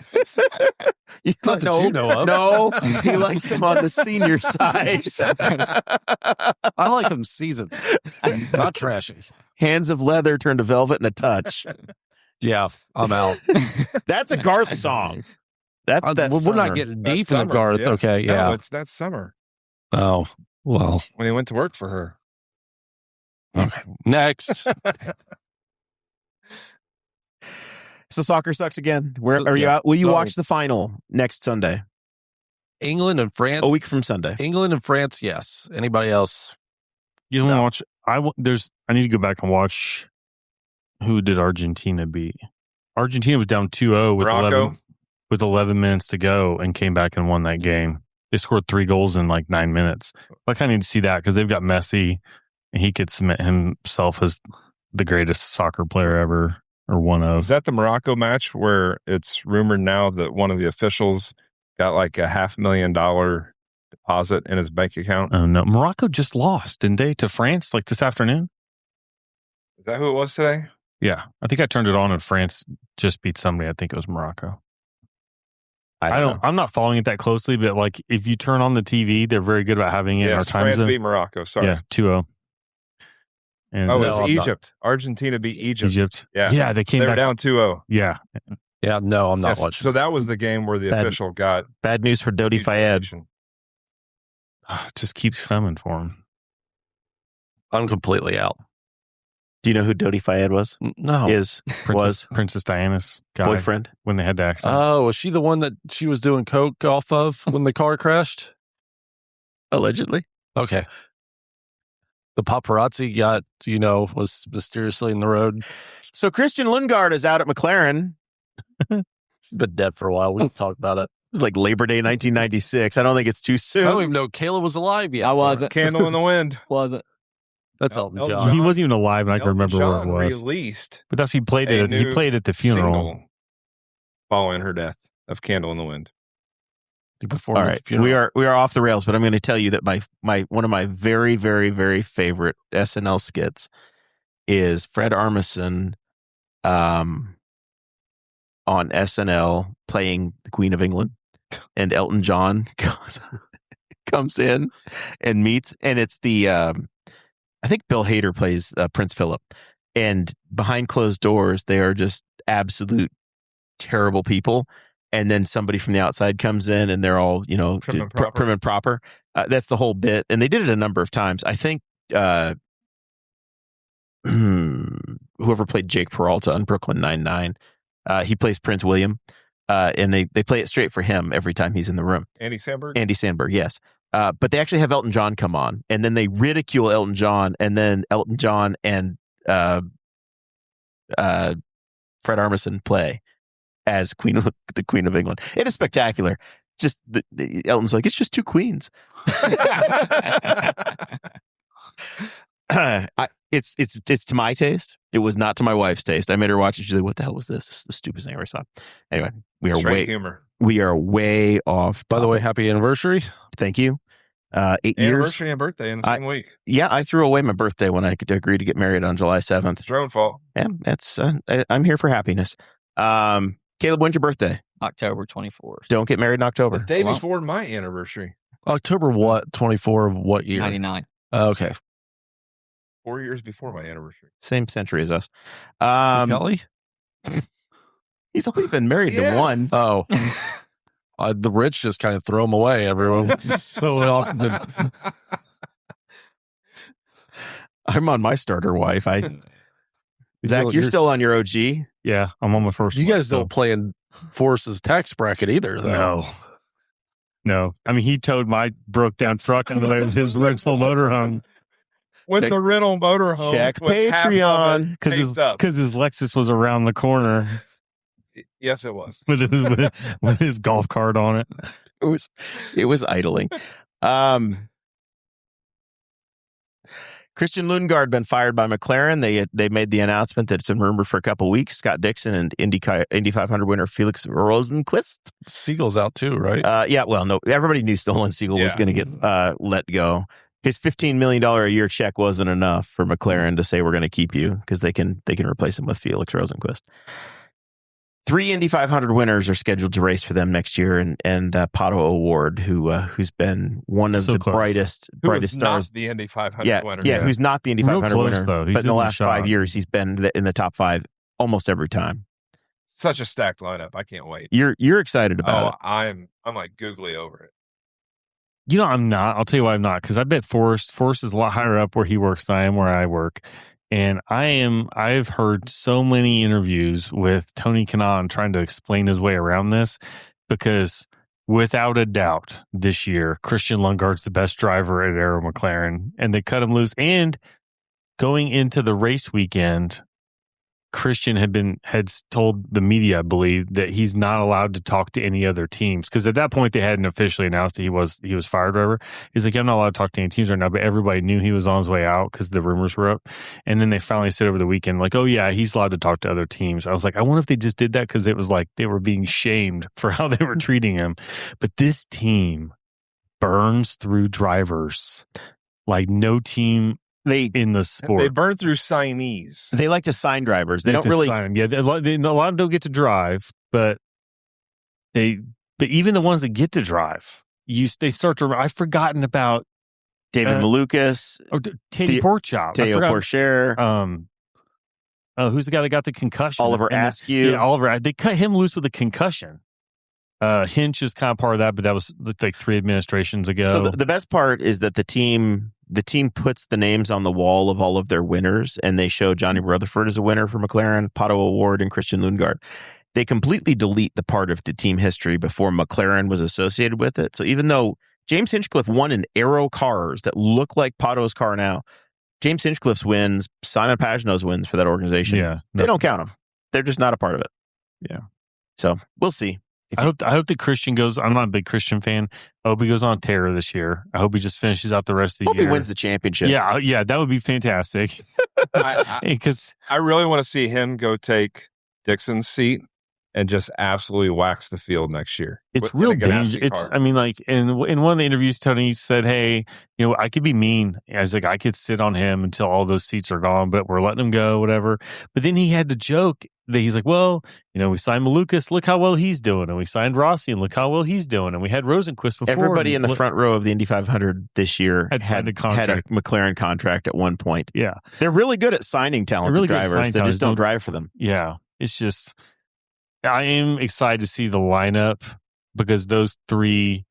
Not that you know of. No, he likes them on the senior side. I like them seasoned, not trashy. Hands of leather turned to velvet in a touch. Yeah, I'm out. That's a Garth song. We're not getting deep in the Garth. Yeah. Okay, yeah. No, that's summer. Oh, well. When he went to work for her. Okay, next. So soccer sucks again. Where are you out? Will you watch the final next Sunday? England and France. A week from Sunday. England and France, yes. Anybody else? You don't watch. I need to go back and watch. Who did Argentina beat? Argentina was down 2-0 with 11 minutes to go and came back and won that game. They scored 3 goals in like 9 minutes. I kind of need to see that because they've got Messi, and he could cement himself as the greatest soccer player ever, or one of. Is that the Morocco match where it's rumored now that one of the officials got like a $500,000 deposit in his bank account? Oh, no. Morocco just lost, didn't they, to France like this afternoon? Is that who it was today? Yeah. I think I turned it on and France just beat somebody. I think it was Morocco. I'm not following it that closely, but like if you turn on the TV, they're very good about having it in our time France zone. beat Morocco. Sorry. Yeah, 2-0. And it was Egypt. Argentina beat Egypt. Yeah, they came back. They were down 2-0. Yeah. Yeah, no, I'm not watching. So that was the game where the official got... Bad news for Dodi Fayed. Just keeps coming for him. I'm completely out. Do you know who Dodi Fayed was? No. Princess Diana's guy. Boyfriend? When they had the accident. Oh, was she the one that she was doing coke off of when the car crashed? Allegedly. Okay. The paparazzi was mysteriously in the road. So Christian Lundgaard is out at McLaren. She's been dead for a while. We can talk about it. It was like Labor Day 1996. I don't think it's too soon. I don't even know Kaleb was alive yet. I wasn't. Candle in the Wind. Wasn't. That's Elton John. John. He wasn't even alive, and I can remember where it was. Released, but that's he played it. He played at the funeral following her death of "Candle in the Wind." All right, we are off the rails, but I'm going to tell you that my one of my very, very, very favorite SNL skits is Fred Armisen, on SNL playing the Queen of England, and Elton John comes in and meets, and it's the. I think Bill Hader plays Prince Philip, and behind closed doors, they are just absolute terrible people. And then somebody from the outside comes in, and they're all, prim and proper. That's the whole bit, and they did it a number of times. I think whoever played Jake Peralta on Brooklyn Nine-Nine, he plays Prince William, and they play it straight for him every time he's in the room. Andy Samberg? Andy Samberg, yes. But they actually have Elton John come on, and then they ridicule Elton John, and then Elton John and Fred Armisen play as the Queen of England. It is spectacular. Just Elton's like, it's just two queens. It's to my taste. It was not to my wife's taste. I made her watch it. She's like, "What the hell was this? This is the stupidest thing I ever saw." Anyway, we are way off. By the way, happy anniversary. Thank you. 8 years. Anniversary and birthday in the same week. Yeah, I threw away my birthday when I agreed to get married on July 7th. It's your own fault. Yeah, that's. I'm here for happiness. Caleb, when's your birthday? October 24th. Don't get married in October. The day before my anniversary. October what? 24 of what year? 99. Okay. 4 years before my anniversary. Same century as us. Kelly? He's only been married to one. Oh. The rich just kind of throw them away. Everyone. So often. I'm on my starter wife. Zach, you're still on your OG? Yeah, I'm on my first. You guys don't play in Forrest's tax bracket either, though. No. I mean, he towed my broke down truck into his rental motorhome. With the rental motorhome. Check Patreon. Because his Lexus was around the corner. Yes, it was. with his golf cart on it. It was idling. Christian Lundgaard been fired by McLaren. They made the announcement that it's been rumored for a couple of weeks. Scott Dixon and Indy 500 winner Felix Rosenqvist. Siegel's out too, right? Yeah. Well, no. Everybody knew Stolen Siegel was going to get let go. His $15 million a year check wasn't enough for McLaren to say we're going to keep you because they can replace him with Felix Rosenqvist. 3 Indy 500 winners are scheduled to race for them next year, and Pato O'Ward, who's been one of the brightest stars. Not the Indy 500 winner. Yeah, who's not the Indy 500 winner, though. But in the last 5 years, he's been in the top 5 almost every time. Such a stacked lineup. I can't wait. You're excited about it. I'm like googly over it. I'm not. I'll tell you why I'm not. Because I bet Forrest is a lot higher up where he works than I am where I work. And I've heard so many interviews with Tony Kanaan trying to explain his way around this, because without a doubt this year, Christian Lundgaard's the best driver at Arrow McLaren, and they cut him loose. And going into the race weekend, Christian had told the media, I believe, that he's not allowed to talk to any other teams, because at that point they hadn't officially announced that he was fire driver. He's like, I'm not allowed to talk to any teams right now, but everybody knew he was on his way out because the rumors were up. And then they finally said over the weekend, like, oh yeah, he's allowed to talk to other teams. I was like, I wonder if they just did that because it was like they were being shamed for how they were treating him. But this team burns through drivers like no team in the sport. They burn through signees. They like to sign drivers. They don't really sign them. Yeah, a lot of them don't get to drive, but even the ones that get to drive, they start to. I've forgotten about David Malukas, Teddy Porkchop, Teo Porcher. Who's the guy that got the concussion? Oliver Askew. Yeah, Oliver. They cut him loose with a concussion. Hinch is kind of part of that, but that was like 3 administrations ago. So the best part is that the team puts the names on the wall of all of their winners, and they show Johnny Rutherford as a winner for McLaren, Pato O'Ward, and Christian Lundgaard. They completely delete the part of the team history before McLaren was associated with it. So even though James Hinchcliffe won in Aero cars that look like Pato's car now, James Hinchcliffe's wins, Simon Pagenaud's wins for that organization, they don't count them. They're just not a part of it. Yeah. So we'll see. I hope that Christian goes. I'm not a big Christian fan. I hope he goes on terror this year. I hope he just finishes out the rest of the year. Hope he wins the championship. Yeah, that would be fantastic. Because I really want to see him go take Dixon's seat and just absolutely wax the field next year. It's real dangerous. I mean, like in one of the interviews, Tony said, "Hey, I could be mean. I was like, I could sit on him until all those seats are gone, but we're letting him go, whatever." But then he had to joke that he's like, well, we signed Malukas, look how well he's doing, and we signed Rossi, and look how well he's doing, and we had Rosenquist before. Everybody in the front row of the Indy 500 this year had a McLaren contract at one point. Yeah, they're really good at signing talented drivers. They just don't drive for them. Yeah, it's just I am excited to see the lineup because those 3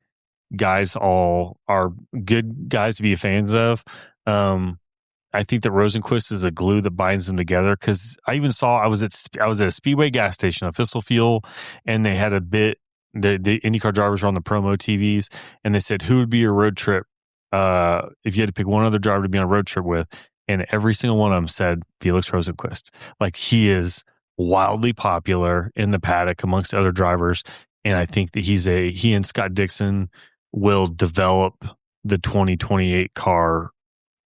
guys all are good guys to be fans of. I think that Rosenquist is a glue that binds them together, because I even saw I was at a Speedway gas station, a Fissel Fuel, and they had a bit. The IndyCar drivers were on the promo TVs, and they said, "Who would be your road trip if you had to pick one other driver to be on a road trip with?" And every single one of them said Felix Rosenquist. Like, he is wildly popular in the paddock amongst other drivers, and I think that he and Scott Dixon will develop the 2028 car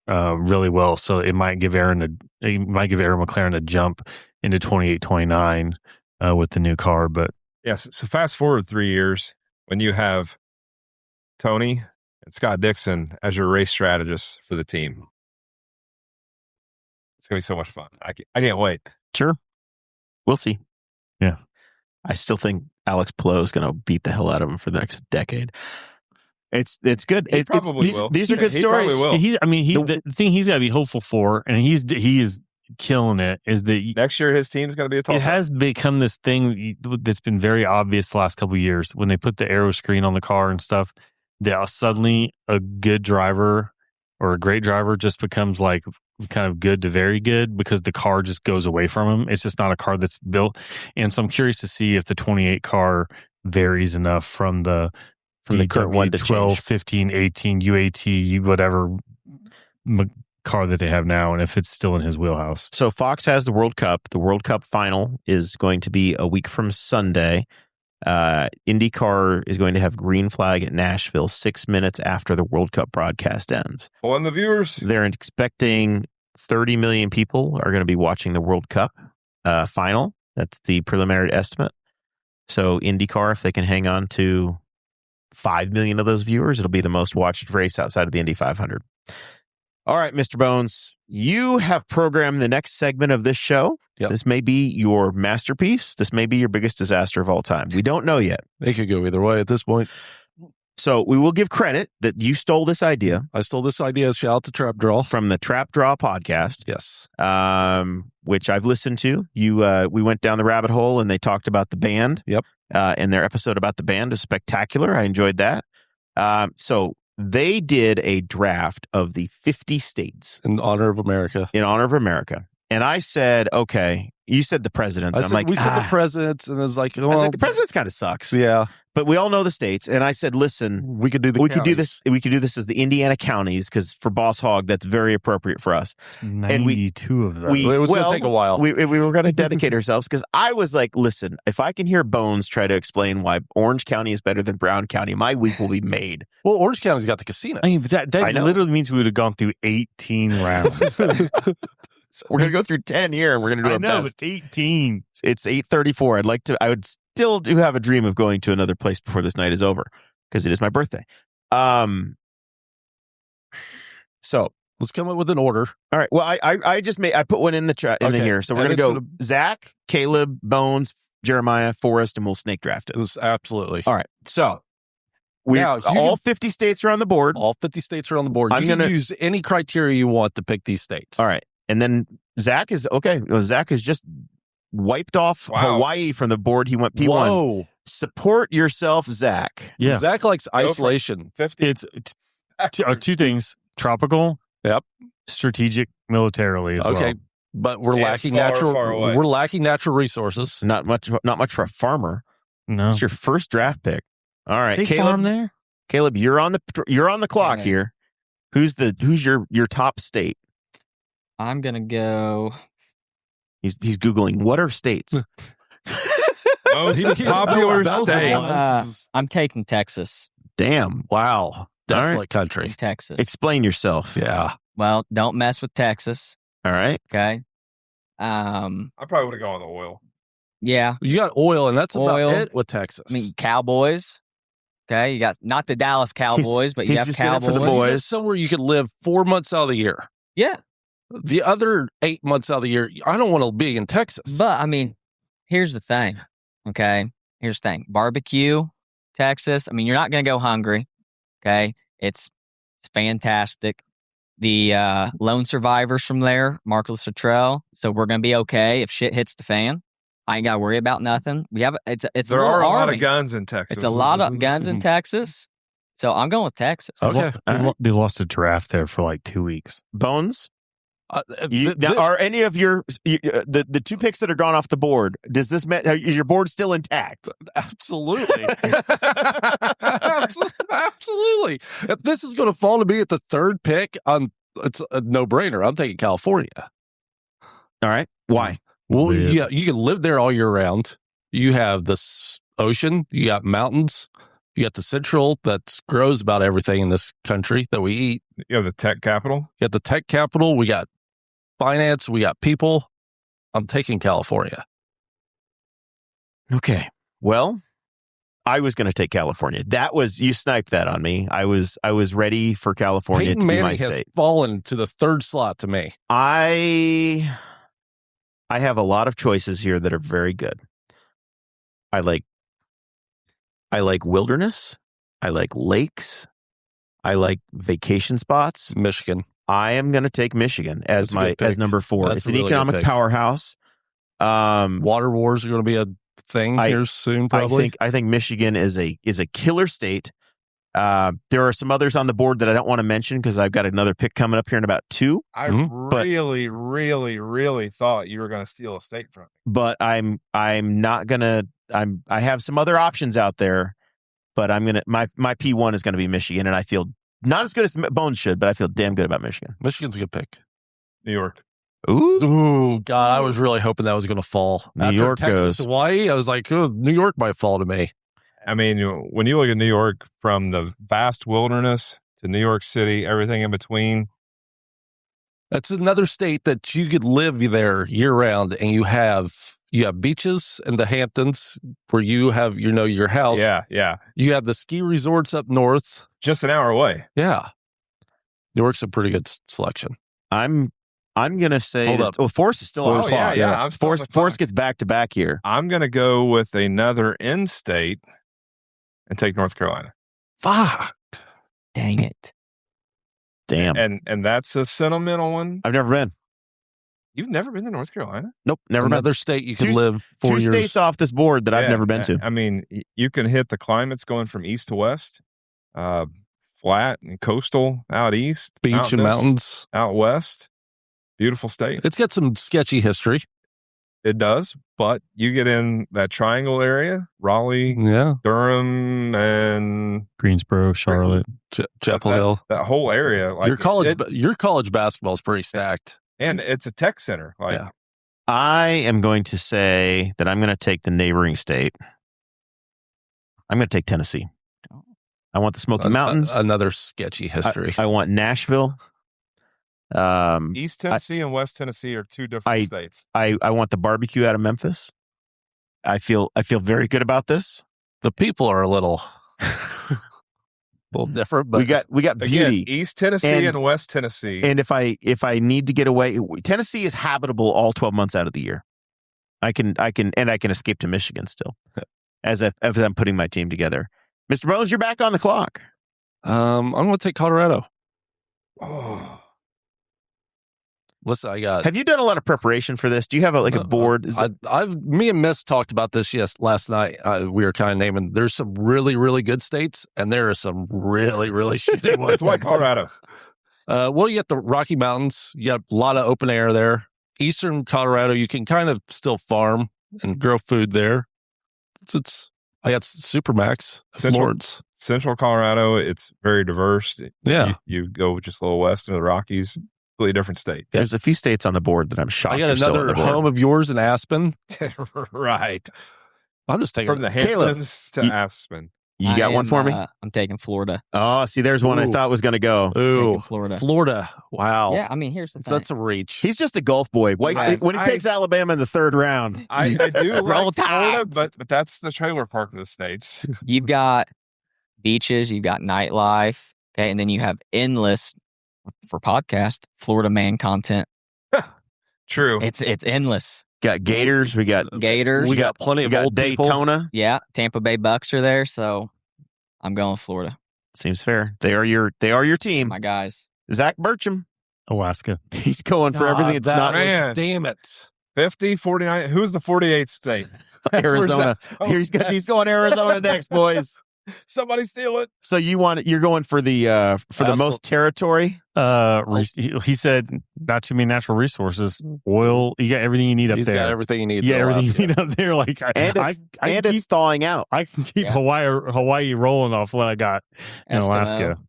really well, so it might give Aaron McLaren a jump into 28-29 with the new car. But yes, so fast forward 3 years when you have Tony and Scott Dixon as your race strategists for the team. It's gonna be so much fun. I can't wait. Sure, we'll see. Yeah, I still think Alex Palou is going to beat the hell out of him for the next decade. It's good. He probably will. These are good stories. Will. The thing he's got to be hopeful for, and he is killing it, is that next year his team's going to be a toss-up. It has become this thing that's been very obvious the last couple of years when they put the aero screen on the car and stuff. That suddenly a good driver or a great driver just becomes like kind of good to very good because the car just goes away from him. It's just not a car that's built. And so I'm curious to see if the 28 car varies enough from the current one to 12, 15, 18, UAT, whatever car that they have now, and if it's still in his wheelhouse. So Fox has the World Cup. The World Cup final is going to be a week from Sunday. IndyCar is going to have green flag at Nashville 6 minutes after the World Cup broadcast ends. Well, and the viewers, they're expecting 30 million people are going to be watching the World Cup final. That's the preliminary estimate. So IndyCar, if they can hang on to 5 million of those viewers, it'll be the most watched race outside of the Indy 500. All right, Mr. Bones, you have programmed the next segment of this show. Yep. This may be your masterpiece. This may be your biggest disaster of all time. We don't know yet. They could go either way at this point. So we will give credit that you stole this idea. I stole this idea. Shout out to Trap Draw. From the Trap Draw podcast. Yes. Which I've listened to. We went down the rabbit hole and they talked about the band. Yep. And their episode about the band is spectacular. I enjoyed that. So they did a draft of the 50 states. In honor of America. In honor of America. And I said, okay, you said the presidents. I'm like, we said the presidents, and it was like, well, the presidents kind of sucks. Yeah. But we all know the states, and I said, "Listen, We could do the. we could do this. We could do this as the Indiana counties because for Boss Hog, that's very appropriate for us." 92 of them. It was going to take a while. We were going to dedicate ourselves because I was like, "Listen, if I can hear Bones try to explain why Orange County is better than Brown County, my week will be made." Well, Orange County's got the casino. I mean, but that literally means we would have gone through 18 rounds. So we're going to go through 10 here, and we're going to do our best. It's 18. It's 8:34. I would still do have a dream of going to another place before this night is over because it is my birthday. So let's come up with an order. All right. Well, I just put one in the chat in here. So we're going to go Zach, Kaleb, Bones, Jeremiah, Forrest, and we'll snake draft it. Absolutely. All right. So all 50 states are on the board. All 50 states are on the board. You can use any criteria you want to pick these states. All right. And then Zach is okay. Well, Zach has just wiped off Hawaii from the board. He went P1. Whoa. Support yourself, Zach. Yeah. Zach likes isolation. 50. It's two things: tropical, strategigic, militarily as well. Okay, but we're lacking far away. We're lacking natural resources. Not much for a farmer. No, It's your first draft pick. All right, they farm there. Kaleb, you're on the clock here. Who's your top state? I'm gonna go. He's Googling what are states. Most popular state. I'm taking Texas. Damn. Wow, desolate country. Texas. Explain yourself. Yeah. Well, don't mess with Texas. All right. Okay. I probably would have gone with oil. Yeah. You got oil, and that's Oil. about it with Texas. I mean, Cowboys. Okay, you got not the Dallas Cowboys, but you he's have just in it Cowboys. for the boys. Somewhere you could live 4 months out of the year. Yeah, The other 8 months out of the year, I don't want to be in Texas. but I mean, here's the thing. Okay, here's the thing. Barbecue, Texas. I mean, you're not going to go hungry. Okay, it's fantastic. The lone survivors from there, Marcus Luttrell. So we're going to be okay if shit hits the fan. I ain't got to worry about nothing. We have it's There a are a lot army. of guns in Texas. It's a lot of guns in Texas. So I'm going with Texas. Okay. They lost a draft there for like 2 weeks. Bones. Are any of the two picks that are gone off the board? Is your board still intact? Absolutely. Absolutely. If this is going to fall to me at the third pick, it's a no-brainer. I'm taking California. All right. Why? Well, yeah, you can live there all year round. You have the ocean. You got mountains. You got the central that grows about everything in this country that we eat. You have the tech capital. You got the tech capital. We got finance. We got people. I'm taking California. Okay. Well, I was going to take California. You sniped that on me. I was ready for California Peyton to be Manning my has state. fallen to the third slot to me. I have a lot of choices here that are very good. I like wilderness. I like lakes. I like vacation spots. Michigan. I am going to take Michigan as number 4. That's it's an a really economic good pick. Powerhouse. Water wars are going to be a thing here soon, probably. I think Michigan is a killer state. There are some others on the board that I don't want to mention because I've got another pick coming up here in about 2. I really, really, really thought you were going to steal a state from me. But I'm not gonna. I have some other options out there, but I'm gonna my P1 is gonna be Michigan, and I feel not as good as Bones should, but I feel damn good about Michigan. Michigan's a good pick. New York. Ooh, God, I was really hoping that was going to fall. New After York Texas, goes. Hawaii, I was like, New York might fall to me. I mean, when you look at New York, from the vast wilderness to New York City, everything in between. That's another state that you could live there year round, and you have beaches in the Hamptons where you have your house. Yeah. You have the ski resorts up north. Just an hour away. Yeah, New York's a pretty good selection. I'm gonna say Forrest is still on the clock. Yeah. Forrest gets back to back here. I'm gonna go with another in-state and take North Carolina. Fuck. Dang it. Damn. And that's a sentimental one. I've never been. You've never been to North Carolina? Nope, never been. Another state you can live 4 years. 2 states off this board that I've never been to. I mean, you can hit the climates going from east to west, flat and coastal out east, Beach and mountains out west. Beautiful state. It's got some sketchy history. It does, but you get in that triangle area, Raleigh, Durham, and Greensboro, Charlotte, Chapel Hill. That whole area. Like your college basketball is pretty stacked. And it's a tech center. I am going to say that I'm going to take the neighboring state. I'm going to take Tennessee. I want the Smoky Mountains. Another sketchy history. I want Nashville. East Tennessee and West Tennessee are two different states. I want the barbecue out of Memphis. I feel very good about this. The people are a little different, but we got beauty. Again, East Tennessee and West Tennessee. And if I need to get away, Tennessee is habitable all 12 months out of the year. I can escape to Michigan still, as I'm putting my team together. Mr. Bones, you're back on the clock. I'm going to take Colorado. Oh. Listen, have you done a lot of preparation for this? Do you have a board? Me and Miss talked about this last night. We were kind of naming. There's some really, really good states, and there are some really, really shitty ones. Like Colorado. Well, you got the Rocky Mountains. You got a lot of open air there. Eastern Colorado, you can kind of still farm and grow food there. I got Supermax, Florence. Central Colorado, it's very diverse. Yeah. You go just a little west into the Rockies. Completely different state. There's a few states on the board that I'm shocked. I got another home of yours in Aspen. Right. I'm just taking from the Hamptons to Aspen. You got one for me? I'm taking Florida. Oh, see, there's one I thought was going to go. Ooh, Florida. Wow. Yeah, I mean, here's the thing. That's a reach. He's just a golf boy. When he takes Alabama in the third round. I do like Florida, but that's the trailer park of the states. You've got beaches, you've got nightlife, okay, and then you have endless, for podcast, Florida man content. True. It's endless. Got Gators. We got Gators. We got plenty of old Daytona. People. Yeah, Tampa Bay Bucks are there, so I'm going Florida. Seems fair. They are your team. My guys. Zach Burcham. Alaska. He's going for everything. It's not. Damn it. 50, 49. Who's the 48th state? Arizona. He's going Arizona next, boys. Somebody steal it. So you're going for the most territory? He said not too many natural resources. Oil, you got everything you need up there. He's got everything you need. Yeah, everything you need up there. Like it's thawing out. I can keep Hawaii rolling off what I got in Alaska.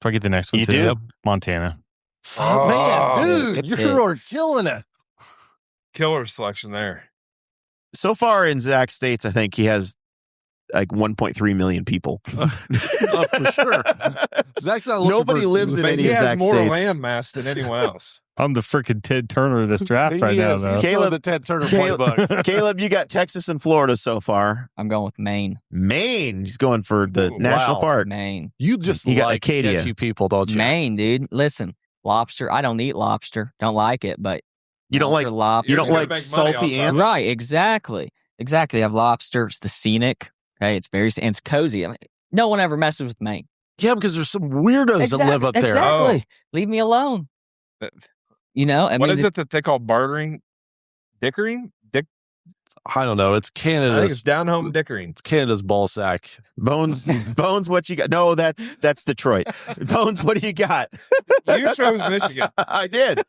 Do I get the next one you too? Do? Montana. Oh, man, dude, you're killing it. Killer selection there. So far in Zach's states, I think he has like 1.3 million people. For sure. Zach's not Nobody lives in any of Zach's states. He has more land mass than anyone else. I'm the freaking Ted Turner of this draft right now, though. Kaleb, the Ted Turner playbook. Caleb, you got Texas and Florida so far. I'm going with Maine. He's going for the national park. Maine. You just got like Acadia. sketchy people, don't you? Maine, dude. Listen, lobster. I don't eat lobster. Don't like it, but you don't like lobster. You don't like salty ants, right? Exactly. They have lobster. It's the scenic. Okay, it's it's cozy. I mean, no one ever messes with Maine. Yeah, because there's some weirdos that live up there. Exactly. Leave me alone. What is it that they call bartering? Dickering? I don't know. It's Canada's. I think it's down home dickering. It's Canada's ball sack. Bones, what you got? No, that's Detroit. Bones, what do you got? You chose Michigan. I did.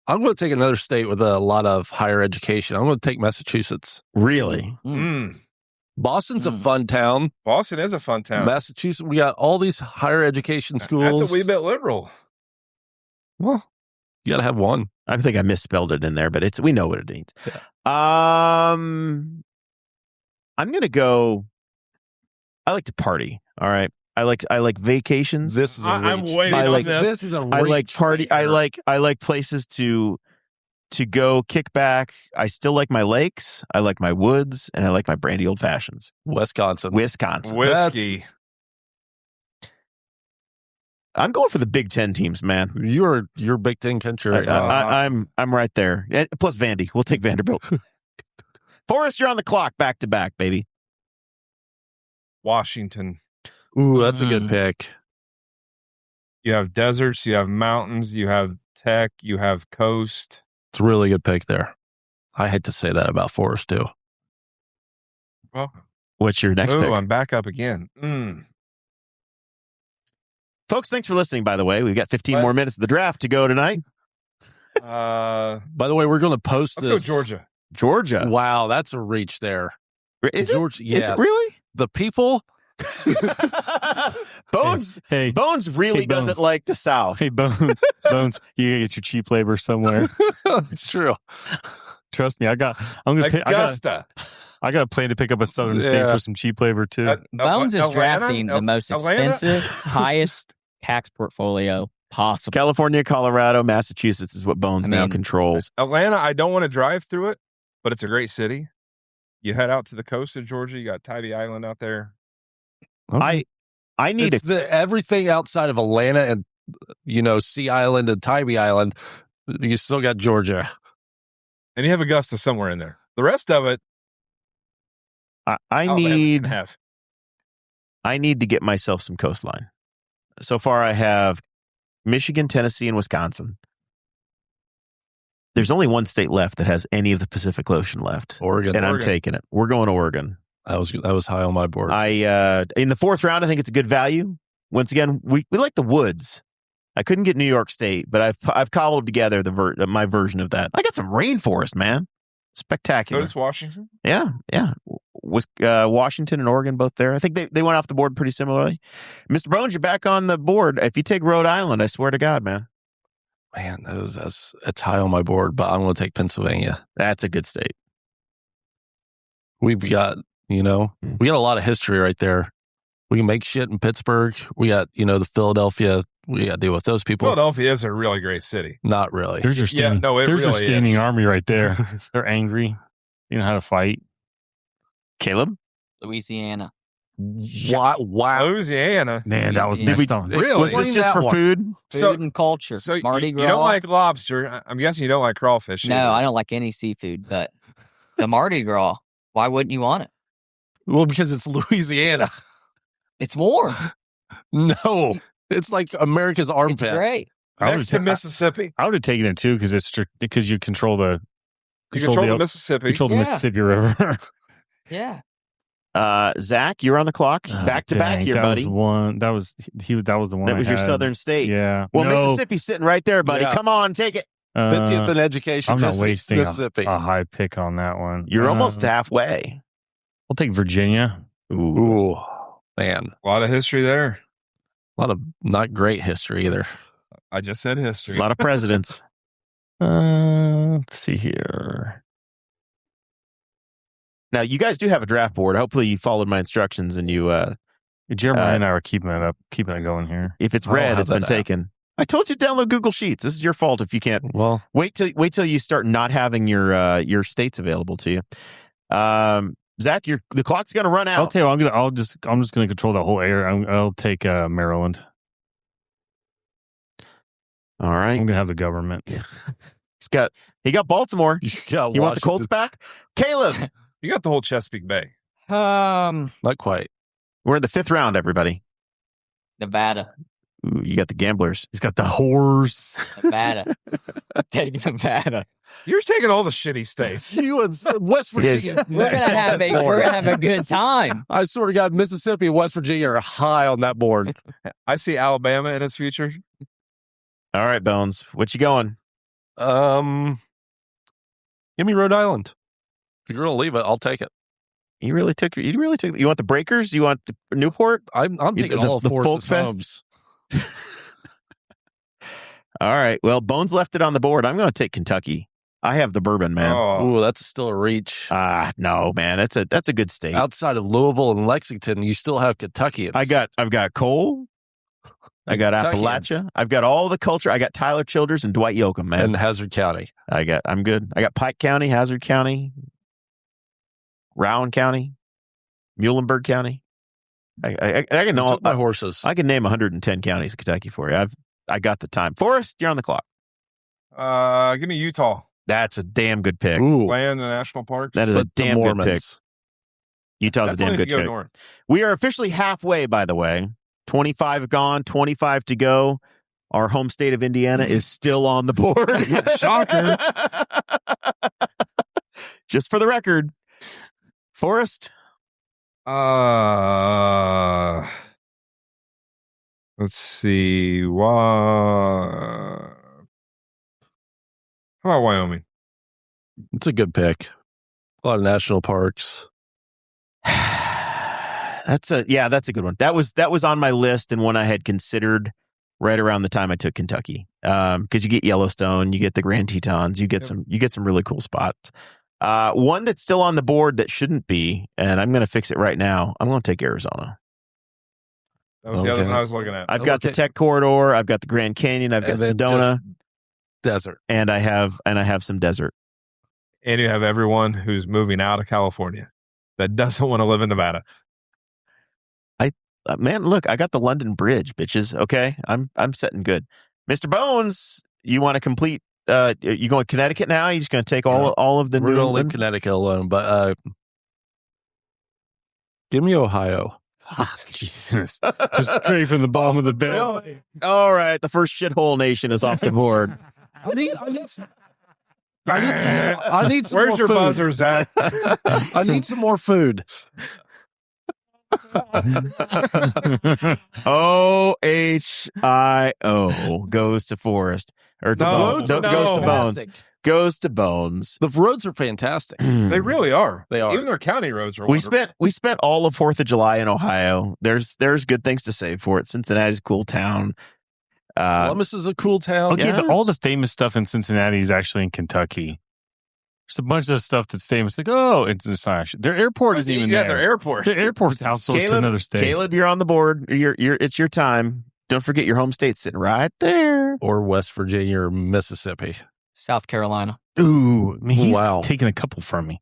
I'm going to take another state with a lot of higher education. I'm going to take Massachusetts. Really? Boston's a fun town. Boston is a fun town. Massachusetts, we got all these higher education schools. That's a wee bit liberal. Well, you got to have one. I think I misspelled it in there, but we know what it means. Yeah. I'm going to go. I like to party. All right. I like vacations. This is a reach. I'm waiting on this. This is a reach. I like party. I like places to go kick back. I still like my lakes. I like my woods, and I like my brandy old fashions. Wisconsin. Whiskey. I'm going for the Big Ten teams, man. You're Big Ten country right now. I'm right there. And plus Vandy. We'll take Vanderbilt. Forrest, you're on the clock, back to back, baby. Washington. Ooh, that's a good pick. You have deserts, you have mountains, you have tech, you have coast. It's a really good pick there. I hate to say that about Forrest, too. Well, what's your next pick? I'm back up again. Folks, thanks for listening, by the way. We've got 15 more minutes of the draft to go tonight. By the way, we're going to post Let's this. go Georgia. Georgia. Wow, that's a reach there. Is Georgia, it? yes. Is it really? The people. Bones Hey, Bones really Bones. doesn't like the South. Hey, Bones, you gotta get your cheap labor somewhere. It's true. Trust me, I got Augusta. I got a plan to pick up a southern state for some cheap labor too. Bones is Atlanta? drafting the most Atlanta? expensive, highest tax portfolio possible. California, Colorado, Massachusetts is what Bones now controls. Atlanta, I don't want to drive through it, but it's a great city. You head out to the coast of Georgia. You got Tybee Island out there. I need everything outside of Atlanta and Sea Island and Tybee Island. You still got Georgia, and you have Augusta somewhere in there. The rest of it, I need to get myself some coastline. So far, I have Michigan, Tennessee, and Wisconsin. There's only one state left that has any of the Pacific Ocean left. Oregon. I'm taking it. We're going to Oregon. That was high on my board. In the fourth round, I think it's a good value. Once again, we like the woods. I couldn't get New York State, but I've cobbled together my version of that. I got some rainforest, man. Spectacular. So does Washington? Yeah. Washington and Oregon both there. I think they went off the board pretty similarly. Mr. Bones, you're back on the board. If you take Rhode Island, I swear to God, man. Man, it's high on my board, but I'm going to take Pennsylvania. That's a good state. We've got, we got a lot of history right there. We can make shit in Pittsburgh. We got, the Philadelphia. We got to deal with those people. Philadelphia is a really great city. Not really. There's your standing, there's your standing army right there. They're angry. You know how to fight. Caleb? Louisiana. Wow. Louisiana. Man, that was next on. Really? Was this just for food? Food and culture. So Mardi Gras. You don't like lobster. I'm guessing you don't like crawfish. No, either. I don't like any seafood, but the Mardi Gras, why wouldn't you want it? Well, because it's Louisiana. It's warm. No, it's like America's armpit. It's great. Next to Mississippi. I would have taken it too because you control the Mississippi. Control the Mississippi River. Yeah. Zach, you're on the clock. Back to back here, buddy. That was the one. That was your southern state. Yeah. Well, Mississippi's sitting right there, buddy. Yeah. Come on, take it. 50th in education. I'm not wasting Mississippi. a high pick on that one. You're almost halfway. I'll take Virginia. Ooh, man. A lot of history there. A lot of not great history either. I just said history. A lot of presidents. Let's see here. Now, you guys do have a draft board. Hopefully, you followed my instructions and you. Jeremiah and I are keeping it going here. If it's red, it's been taken. I told you to download Google Sheets. This is your fault if you can't. Well, wait till you start not having your states available to you. Zach, the clock's going to run out. I'll tell you, I'm just going to control the whole area. I'll take Maryland. All right, I'm going to have the government. He got Baltimore. You want the Colts back, Caleb? You got the whole Chesapeake Bay. Not quite. We're in the fifth round, everybody. Nevada. Ooh, you got the gamblers. He's got the horse. Nevada. Take Nevada. You're taking all the shitty states. You and West Virginia. We're gonna have a good time. I swear to God, Mississippi and West Virginia are high on that board. I see Alabama in its future. All right, Bones. What you going? Give me Rhode Island. If you're gonna leave it, I'll take it. You really took. You want the Breakers? You want Newport? I'm taking all the four Folk homes. All right. Well, Bones left it on the board. I'm going to take Kentucky. I have the bourbon, man. Ooh, that's still a reach. No, man. That's a good state. Outside of Louisville and Lexington, you still have Kentucky. I've got Cole. I got Appalachia. I've got all the culture. I got Tyler Childers and Dwight Yoakam, man. And Hazard County. I'm good. I got Pike County, Hazard County, Rowan County, Muhlenberg County. I can know my horses. I can name 110 counties in Kentucky for you. I got the time. Forrest, you're on the clock. Give me Utah. That's a damn good pick. Ooh. Land the national parks. That is a damn good pick. Utah's a damn good pick. North. We are officially halfway, by the way. 25 gone, 25 to go. Our home state of Indiana is still on the board. Shocker. Just for the record. Forrest? Let's see. How about Wyoming? It's a good pick. A lot of national parks. That's a good one. That was on my list and one I had considered right around the time I took Kentucky. Because you get Yellowstone, you get the Grand Tetons, you get some really cool spots. One that's still on the board that shouldn't be, and I'm going to fix it right now. I'm going to take Arizona. That was the other one I was looking at. I've got the Tech Corridor, I've got the Grand Canyon, I've got Sedona, desert, and I have some desert. And you have everyone who's moving out of California that doesn't want to live in Nevada. Man, look, I got the London Bridge, bitches. Okay, I'm setting good. Mr. Bones, you want to complete? You going to Connecticut now? You just going to take all of the We're New going to leave England? Connecticut alone, but give me Ohio. Jesus, just straight from the bottom of the barrel. All right, the first shithole nation is off the board. I need some Where's more your food. buzzer, Zach? I need some more food. OHIO goes to Forrest or to Bones. Goes to Bones. The roads are fantastic. They really are. They are. Even their county roads are. We spent all of 4th of July in Ohio. There's good things to say for it. Cincinnati's a cool town. Columbus is a cool town. Okay, Yeah. but all the famous stuff in Cincinnati is actually in Kentucky. There's a bunch of stuff that's famous. Like, it's not actually. Their airport isn't even there. Their airport. Their airport's outsourced to another state. Caleb, you're on the board. It's your time. Don't forget your home state's sitting right there. Or West Virginia or Mississippi. South Carolina. Ooh, I mean, he's Wow. taking a couple from me.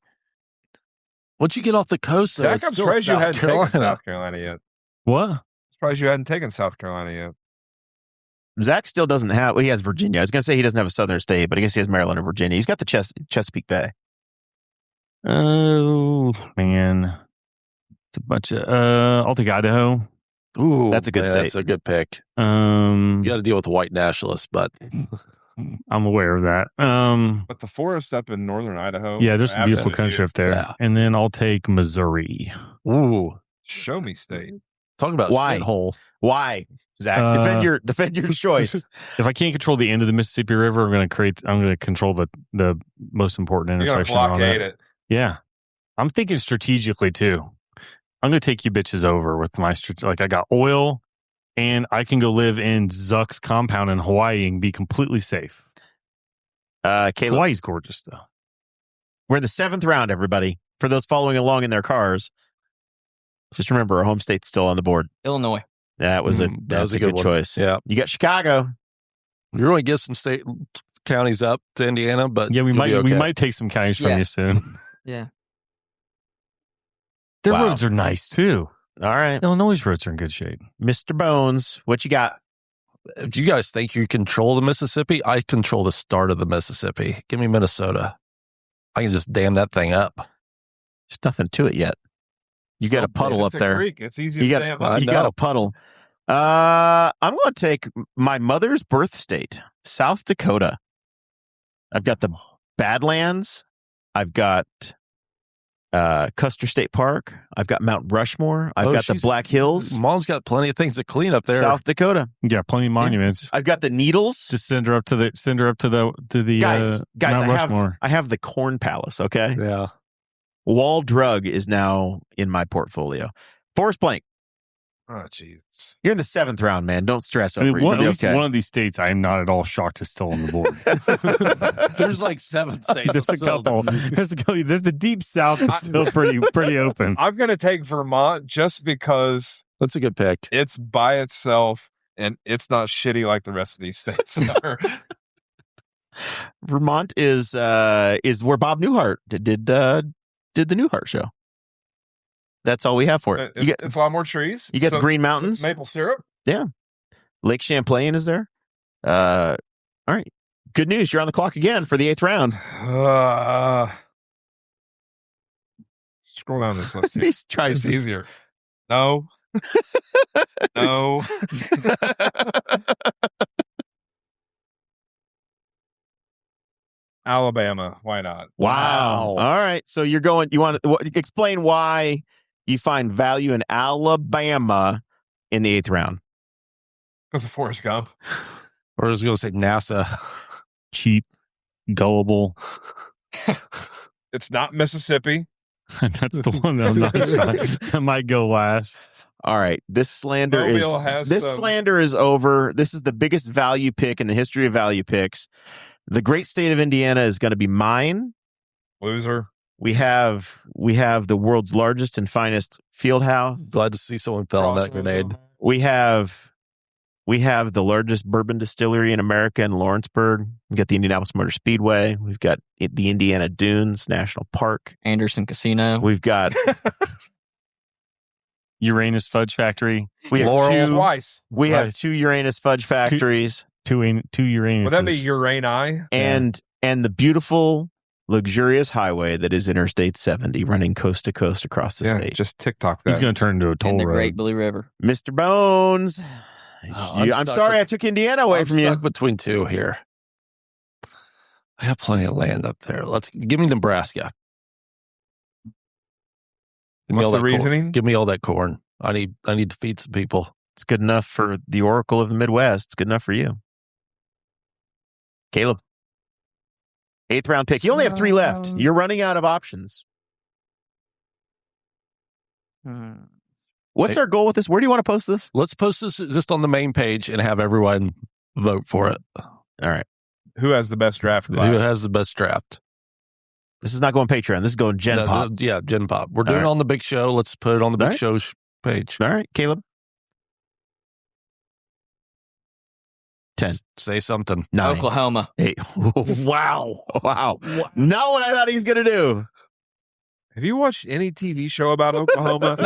Once you get off the coast, though, Zach, it's I'm still surprised you South hadn't Carolina. taken South Carolina yet. What? Surprised you hadn't taken South Carolina yet. Zach still doesn't have. Well, he has Virginia. I was going to say he doesn't have a southern state, but I guess he has Maryland and Virginia. He's got the Chesapeake Bay. Oh, man. It's a bunch of. I'll take Idaho. Ooh, that's a good state. That's a good pick. You got to deal with the white nationalists, but I'm aware of that. But the forest up in northern Idaho. Yeah, there's some beautiful absolutely country up there. Yeah. And then I'll take Missouri. ooh, Show me state. talking about Why? shithole. Why, Zach? Defend your choice. If I can't control the end of the Mississippi River, I'm going to control the most important You're going to intersection. and all blockade that. it. Yeah. I'm thinking strategically too. I'm going to take you bitches over with my like I got oil and I can go live in Zuck's compound in Hawaii and be completely safe. Caleb, Hawaii's gorgeous though. we're in the 7th round, everybody. For those following along in their cars, just remember our home state's still on the board. Illinois. That was a good one. choice. Yeah, You got Chicago. you're going to get some state counties up to Indiana, but Yeah, we you'll be okay. might take some counties from Yeah. you soon. Yeah. Their Wow. roads are nice too. All right, Illinois' roads are in good shape. Mr. Bones, what you got? Do you guys think you control the Mississippi? I control the start of the Mississippi. Give me Minnesota. I can just dam that thing up. There's nothing to it yet. You got a puddle up It's a there. creek. It's easy You to got dam up. you got a puddle. I'm going to take my mother's birth state, South Dakota. I've got the Badlands. I've got Custer State Park. I've got Mount Rushmore. I've got the Black Hills. Mom's got plenty of things to clean up there. South Dakota. Yeah, plenty of monuments. I've got the Needles. Just send her up to the Guys, Mount Rushmore. I have the Corn Palace. Okay, Yeah. Wall Drug is now in my portfolio. Forrest Blank. Oh, jeez. You're in the 7th round, man. Don't stress over I it. mean, You'll at be least okay. one of these states, I'm not at all shocked is still on the board. There's like 7 states. There's a couple. There's the deep south is still pretty open. I'm going to take Vermont just because That's a good pick. it's by itself and it's not shitty like the rest of these states are. Vermont is where Bob Newhart did the Newhart show. That's all we have for it. It's a lot more trees. You get the Green Mountains. Maple syrup. Lake Champlain is there. All right. Good news. You're on the clock again for the 8th round. Scroll down this list. Here. He's trying It's to easier. No. No. Alabama. Why not? Wow. All right. So you want to explain why you find value in Alabama in the 8th round. Because of Forrest Gump. Or I was going to say NASA. Cheap. gullible. It's not Mississippi. That's the one that I'm not sure. That might go last. All right, this slander Mobile is over. This is the biggest value pick in the history of value picks. The great state of Indiana is going to be mine. Loser. We have the world's largest and finest field house. Glad to see someone fell on that grenade. We have the largest bourbon distillery in America in Lawrenceburg. We've got the Indianapolis Motor Speedway. We've got the Indiana Dunes National Park. Anderson Casino. We've got Uranus Fudge Factory. We have Laurel twice. We have 2 Uranus Fudge factories. Two Uranus. Would that be Urani? And the beautiful, luxurious highway that is Interstate 70 running coast to coast across the state. Just TikTok that. He's going to turn into a toll and the road. Great Blue River. Mr. Bones. I'm sorry I took Indiana away from you. I'm stuck between 2 here. I have plenty of land up there. Give me Nebraska. What's the reasoning? Give me all that corn. I need to feed some people. It's good enough for the Oracle of the Midwest. It's good enough for you. Kaleb. 8th round pick. You only have 3 left. You're running out of options. What's our goal with this? Where do you want to post this? Let's post this just on the main page and have everyone vote for it. All right. Who has the best draft class? Who has the best draft? This is not going Patreon. This is going Gen Pop. Yeah, Gen Pop. We're doing it on the Big Show. Let's put it on the Big Show page. All right, Kaleb. 10. Say something. 9. Oklahoma. 8. Wow. Not what I thought he was going to do. Have you watched any TV show about Oklahoma?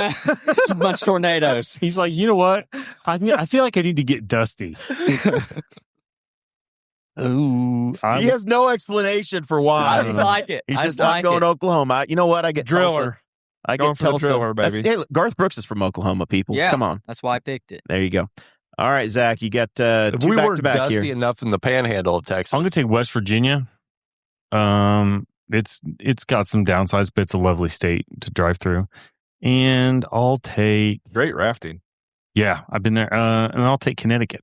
A bunch of tornadoes. He's like, you know what? I feel like I need to get dusty. Ooh, he has no explanation for why. I just like it. He's just not going to Oklahoma. You know what? I get Driller. I Going get for the Tulsa. Driller, baby. Hey, Garth Brooks is from Oklahoma, people. Yeah, Come on. That's why I picked it. There you go. All right, Zach, you got 2 if we were back-to-back dusty here. enough in the panhandle of Texas. I'm going to take West Virginia. It's got some downsides, but it's a lovely state to drive through. And I'll take Great rafting. Yeah, I've been there. And I'll take Connecticut.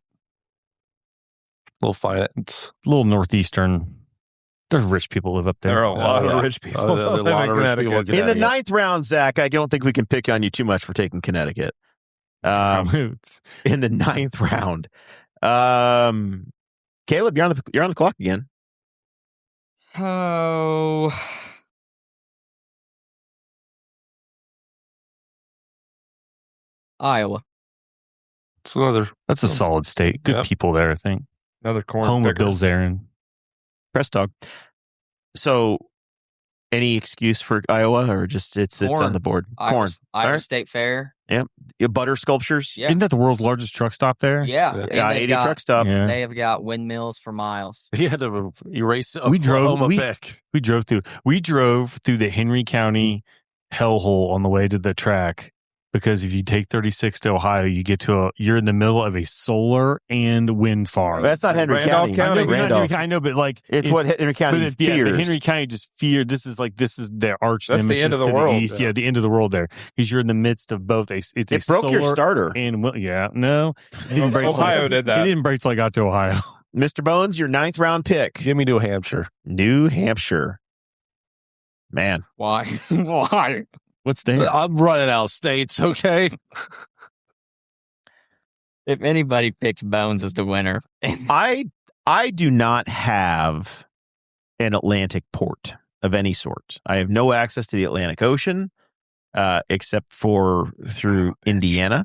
We'll find it. It's a little northeastern. There's rich people live up there. There are a lot of rich people. There are a lot of rich people in the 9th round, Zach, I don't think we can pick on you too much for taking Connecticut. In the 9th round. Kaleb, you're on the clock again. Oh. Iowa. That's a solid state. Good people there, I think. Another corn Home of picker. Bill Zarin. Press dog. So, any excuse for Iowa, or just it's on the board? Corn. Iowa State Fair. Yep. Butter sculptures. Yeah. Isn't that the world's largest truck stop there? Yeah. And I-80 truck stop. Yeah. They have got windmills for miles. You had to erase We drove pick. through the Henry County hellhole on the way to the track, because if you take 36 to Ohio, you're in the middle of a solar and wind farm. That's not Henry Randolph County. County. I know, but like It's what Henry County fears. but Henry County just feared. This is their arch That's the nemesis end of the to world, the east. yeah. Yeah, the end of the world there. Because you're in the midst of both. It broke your starter. And no, it didn't break Ohio did that. It didn't break till I got to Ohio. Mr. Bones, your 9th round pick. Give me New Hampshire. New Hampshire. Man. Why? Why? What's there? I'm running out of states, okay? If anybody picks Bones as the winner. I do not have an Atlantic port of any sort. I have no access to the Atlantic Ocean, except for through Indiana.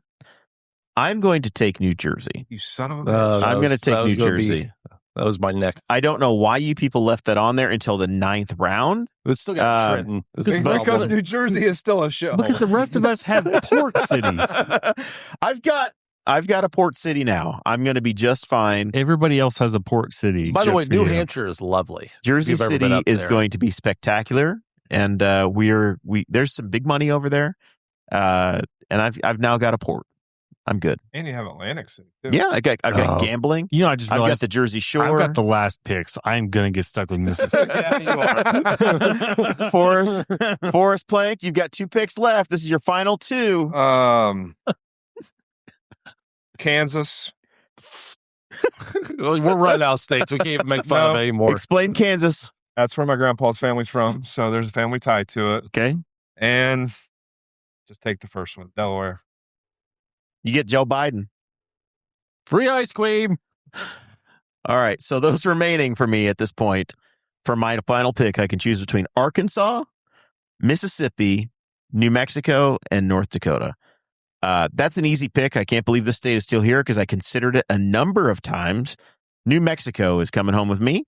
I'm going to take New Jersey. You son of a bitch. I'm going to take New Jersey. That was my next. I don't know why you people left that on there until the 9th round. It's still got Trenton. Because New Jersey is still a show. Because the rest of us have port cities. I've got a port city now. I'm going to be just fine. Everybody else has a port city. By the way, except for New you. Hampshire is lovely. Jersey If you've ever been City up is there. going to be spectacular, and there's some big money over there, and I've now got a port. I'm good. And you have Atlantic City, too. Yeah, I've got gambling. You know, I just I've got realized the Jersey Shore. I've got the last picks. I'm gonna get stuck with Mississippi. Yeah, you are. Forrest Plank, you've got 2 picks left. This is your final 2. Kansas. We're running out of states. We can't make fun of it anymore. Explain Kansas. That's where my grandpa's family's from. So there's a family tie to it. Okay. And just take the first one, Delaware. You get Joe Biden. Free ice cream. All right. So those remaining for me at this point, for my final pick, I can choose between Arkansas, Mississippi, New Mexico, and North Dakota. That's an easy pick. I can't believe this state is still here because I considered it a number of times. New Mexico is coming home with me.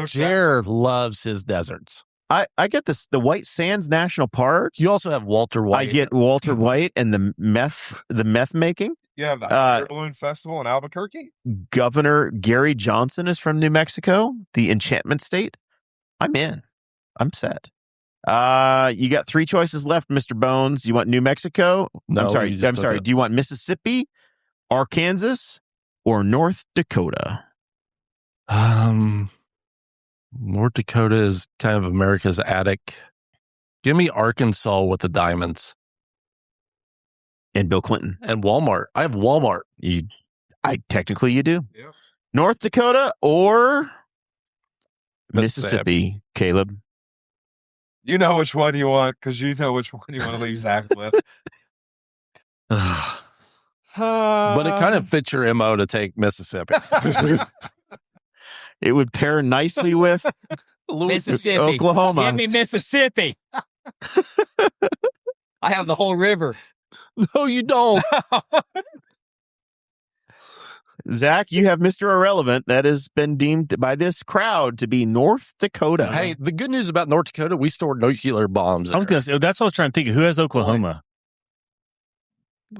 Jared loves his deserts. I get this. The White Sands National Park. You also have Walter White. I get Walter White and the meth making. You have the Hot Balloon Festival in Albuquerque. Governor Gary Johnson is from New Mexico, the Enchantment State. I'm in. I'm set. You got 3 choices left, Mr. Bones. You want New Mexico? No, I'm sorry. Do you want Mississippi, Arkansas, or North Dakota? North Dakota is kind of America's attic. Give me Arkansas with the diamonds. And Bill Clinton. And Walmart. I have Walmart. Technically you do. Yeah. North Dakota or Mississippi, Kaleb? You know which one you want because you know which one you want to leave Zach with. But it kind of fits your MO to take Mississippi. It would pair nicely with Mississippi. Oklahoma. Give me Mississippi. I have the whole river. No, you don't. Zach, you have Mr. Irrelevant. That has been deemed by this crowd to be North Dakota. Hey, the good news about North Dakota, we stored nuclear bombs. I was going to say, that's what I was trying to think of. Who has Oklahoma?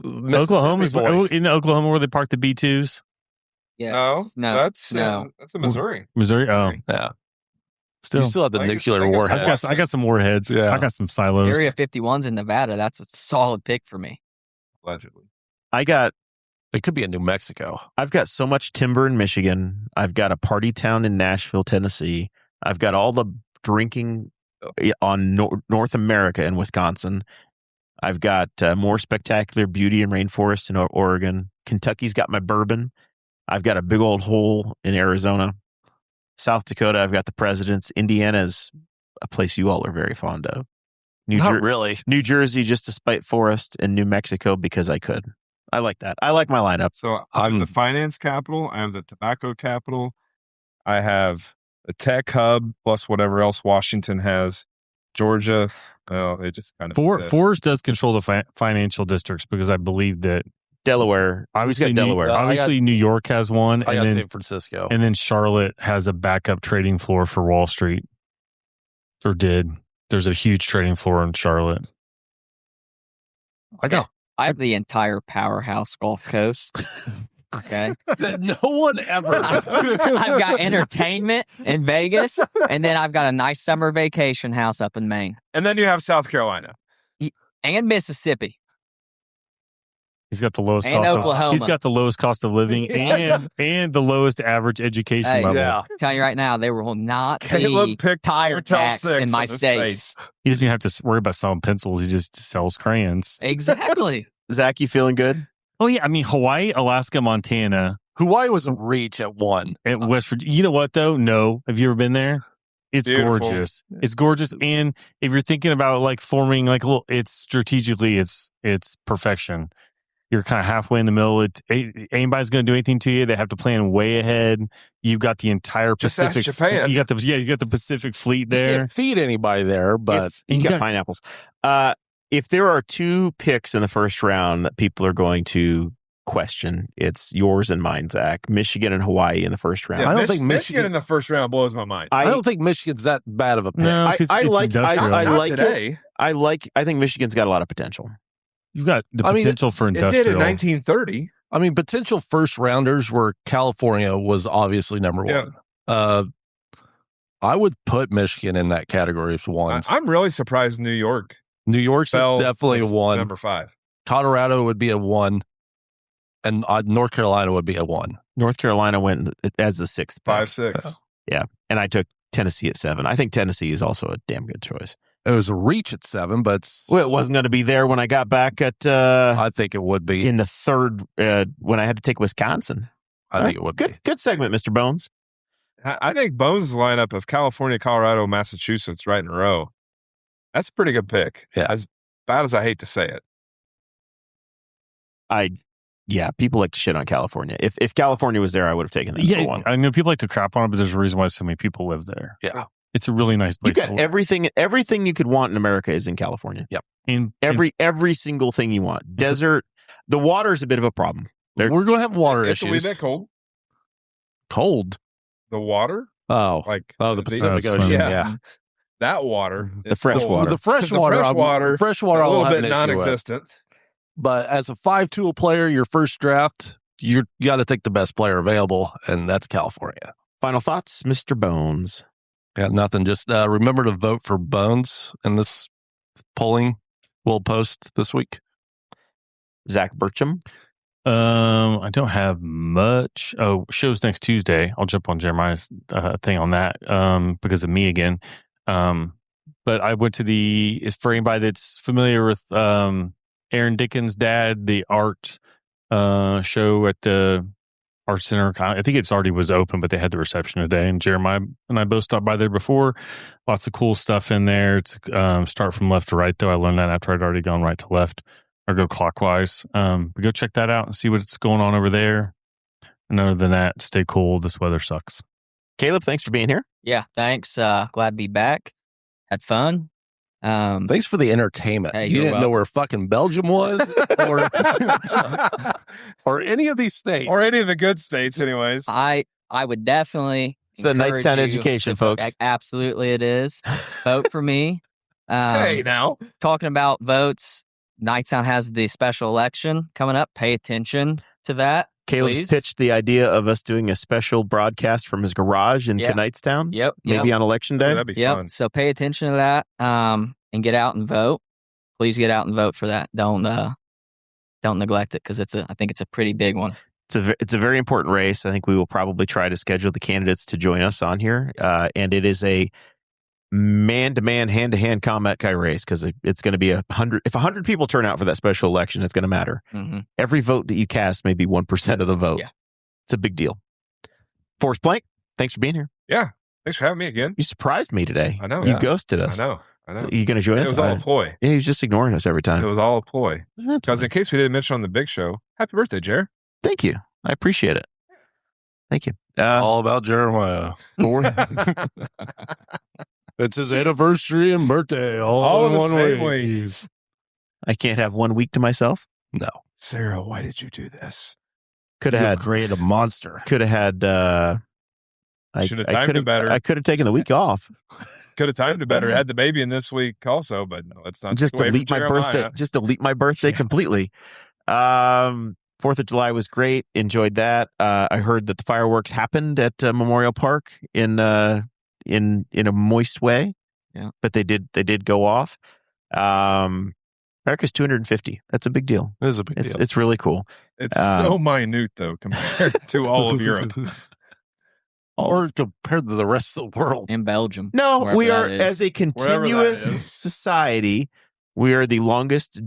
Oklahoma's in Oklahoma where they park the B-2s? Yeah. No. That's in Missouri. Missouri? Oh. Yeah. Still. You still have the I nuclear think it's warheads. I got some warheads. Yeah. I got some silos. Area 51's in Nevada. That's a solid pick for me. Allegedly. It could be in New Mexico. I've got so much timber in Michigan. I've got a party town in Nashville, Tennessee. I've got all the drinking on North America in Wisconsin. I've got more spectacular beauty and rainforest in Oregon. Kentucky's got my bourbon. I've got a big old hole in Arizona. South Dakota, I've got the presidents. Indiana's a place you all are very fond of. Not really. New Jersey, just to spite Forrest, and New Mexico because I could. I like that. I like my lineup. So I'm the finance capital. I have the tobacco capital. I have a tech hub plus whatever else Washington has. Georgia. Well, it just kind of Forrest does control the financial districts because I believe that Delaware. Obviously, Delaware. Obviously, New York has one. I got San Francisco. And then Charlotte has a backup trading floor for Wall Street. Or did. There's a huge trading floor in Charlotte. I have the entire powerhouse Gulf Coast. Okay. No one ever. I've got entertainment in Vegas, and then I've got a nice summer vacation house up in Maine. And then you have South Carolina. And Mississippi. He's got the lowest And cost Oklahoma. He's got the lowest cost of living and the lowest average education level. Yeah. I'm telling you right now, they will not Caleb be picked tire Motel tax 6 in my in the states. He doesn't have to worry about selling pencils. He just sells crayons. Exactly. Zach, you feeling good? Oh, yeah. I mean, Hawaii, Alaska, Montana, Hawaii was a reach at one. and West Virginia. You know what, though? No. Have you ever been there? It's Beautiful. gorgeous. It's gorgeous. And if you're thinking about like forming like a little, it's strategically, it's perfection. You're kind of halfway in the middle. Anybody's going to do anything to you, they have to plan way ahead. You've got the entire Just ask Pacific. Japan. You got the Pacific Fleet You there. can't feed anybody there, but You got got- pineapples. If there are 2 picks in the first round that people are going to question, it's yours and mine, Zach. Michigan and Hawaii in the first round. Yeah, I don't think Michigan in the first round blows my mind. I don't think Michigan's that bad of a pick. No, I 'cause it's like industrial. I Not like today. it. I think Michigan's got a lot of potential. You've got the I mean, potential for It did industrial. in 1930. I mean, potential first rounders were California was obviously number Yeah. one. I would put Michigan in that category as one. I'm really surprised New York New York's fell definitely a to one. number 5. Colorado would be a one, and North Carolina would be a one. North Carolina went as the 6th pick. 5-6. Yeah. And I took Tennessee at 7. I think Tennessee is also a damn good choice. It was a reach at 7, but Well, it wasn't going to be there when I got back at I think it would be. in the 3rd when I had to take Wisconsin. I think it would be. Good segment, Mr. Bones. I think Bones' lineup of California, Colorado, Massachusetts right in a row. That's a pretty good pick. Yeah. As bad as I hate to say it. Yeah, people like to shit on California. If California was there, I would have taken that Yeah, one. I know people like to crap on it, but there's a reason why so many people live there. Yeah. It's a really nice You place. got everything you could want in America is in California. Yep. Every single thing you want. Desert. The water is a bit of a problem. We're going to have water It's a wee issues. bit cold. Cold. The water? Oh. Like The Pacific Ocean. yeah. Yeah. That water. The fresh water. The fresh water. The fresh water. a I'll little have bit an issue with. non-existent. But as a 5-tool player, your first draft, you got to take the best player available, and that's California. Final thoughts, Mr. Bones. Got nothing. Just remember to vote for Bones in this polling we'll post this week. Zach Burcham. I don't have much. Oh, show's next Tuesday. I'll jump on Jeremiah's thing on that because of me again. But I went to for anybody that's familiar with Aaron Dickens' dad, the art show at the Art Center. I think it's already was open, but they had the reception today. And Jeremiah and I both stopped by there before. Lots of cool stuff in there. It's start from left to right, though. I learned that after I'd already gone right to left or go clockwise. But go check that out and see what's going on over there. And other than that, stay cool. This weather sucks. Kaleb, thanks for being here. Yeah, thanks. Glad to be back. Had fun. Thanks for the entertainment. Hey, you you're didn't know where fucking Belgium was or any of these states. Or any of the good states, anyways. I would definitely. It's the encourage Knightstown you education, to vote. folks. Absolutely, it is. Vote for me. Hey, now. Talking about votes, Knightstown has the special election coming up. Pay attention to that. Caleb's please. pitched the idea of us doing a special broadcast from his garage in Yep. Knightstown. Yep. Maybe on election day. Ooh, that'd be Yep. fun. So pay attention to that and get out and vote. Please get out and vote for that. Don't neglect it because I think it's a pretty big one. It's a very important race. I think we will probably try to schedule the candidates to join us on here. And it is a man-to-man, hand-to-hand combat kind of race because it's going to be 100. If 100 people turn out for that special election, it's going to matter. Mm-hmm. Every vote that you cast may be 1% of the vote. Yeah. It's a big deal. Forrest Plank, thanks for being here. Yeah. Thanks for having me again. You surprised me today. I know. You Yeah. ghosted us. I know. So you going to join us? It was all a ploy. Yeah, he was just ignoring us every time. It was all a ploy. That's Because fine. in case we didn't mention on the big show, happy birthday, Jer. Thank you. I appreciate it. Thank you. All about Jeremiah. It's his anniversary and birthday all in the one same week. week. I can't have 1 week to myself. No. Sarah, why did you do this? Could You have had. created a monster. Could have had. Should have timed it better. I could have taken the week off. Could have timed it better. Had the baby in this week also, but no, let's not Just take away delete from my Jeremiah. birthday. Just delete my birthday completely. 4th of July was great. Enjoyed that. I heard that the fireworks happened at Memorial Park in a moist way. Yeah, but they did go off. America's 250. That's a big deal. It is a big deal. It's really cool. It's so minute though compared to all of Europe. Or compared to the rest of the world. In Belgium. No, wherever we are that is. as a continuous society. We are the longest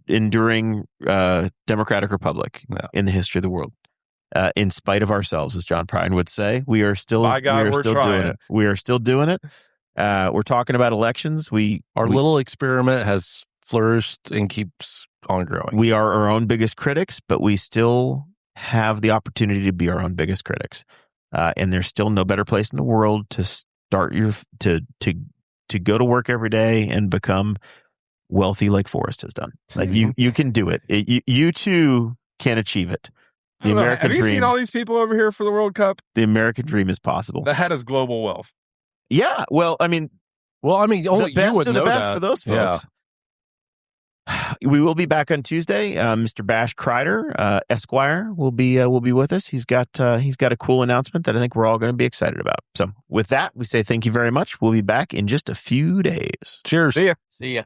enduring democratic republic in the history of the world. In spite of ourselves, as John Prine would say, we are still. By God, we're still trying. doing it. We are still doing it. We're talking about elections. Our little experiment has flourished and keeps on growing. We are our own biggest critics, but we still have the opportunity to be our own biggest critics. And there's still no better place in the world to start to go to work every day and become wealthy like Forrest has done. Like you can do it. You too can achieve it. The American Have you dream. seen all these people over here for the World Cup? The American dream is possible. That is global wealth. Yeah. Well, I mean, only the best you would of the know best that. for those folks. Yeah. We will be back on Tuesday. Mr. Bash Kreider, Esquire, will be with us. He's got a cool announcement that I think we're all going to be excited about. So with that, we say thank you very much. We'll be back in just a few days. Cheers. See ya. See ya.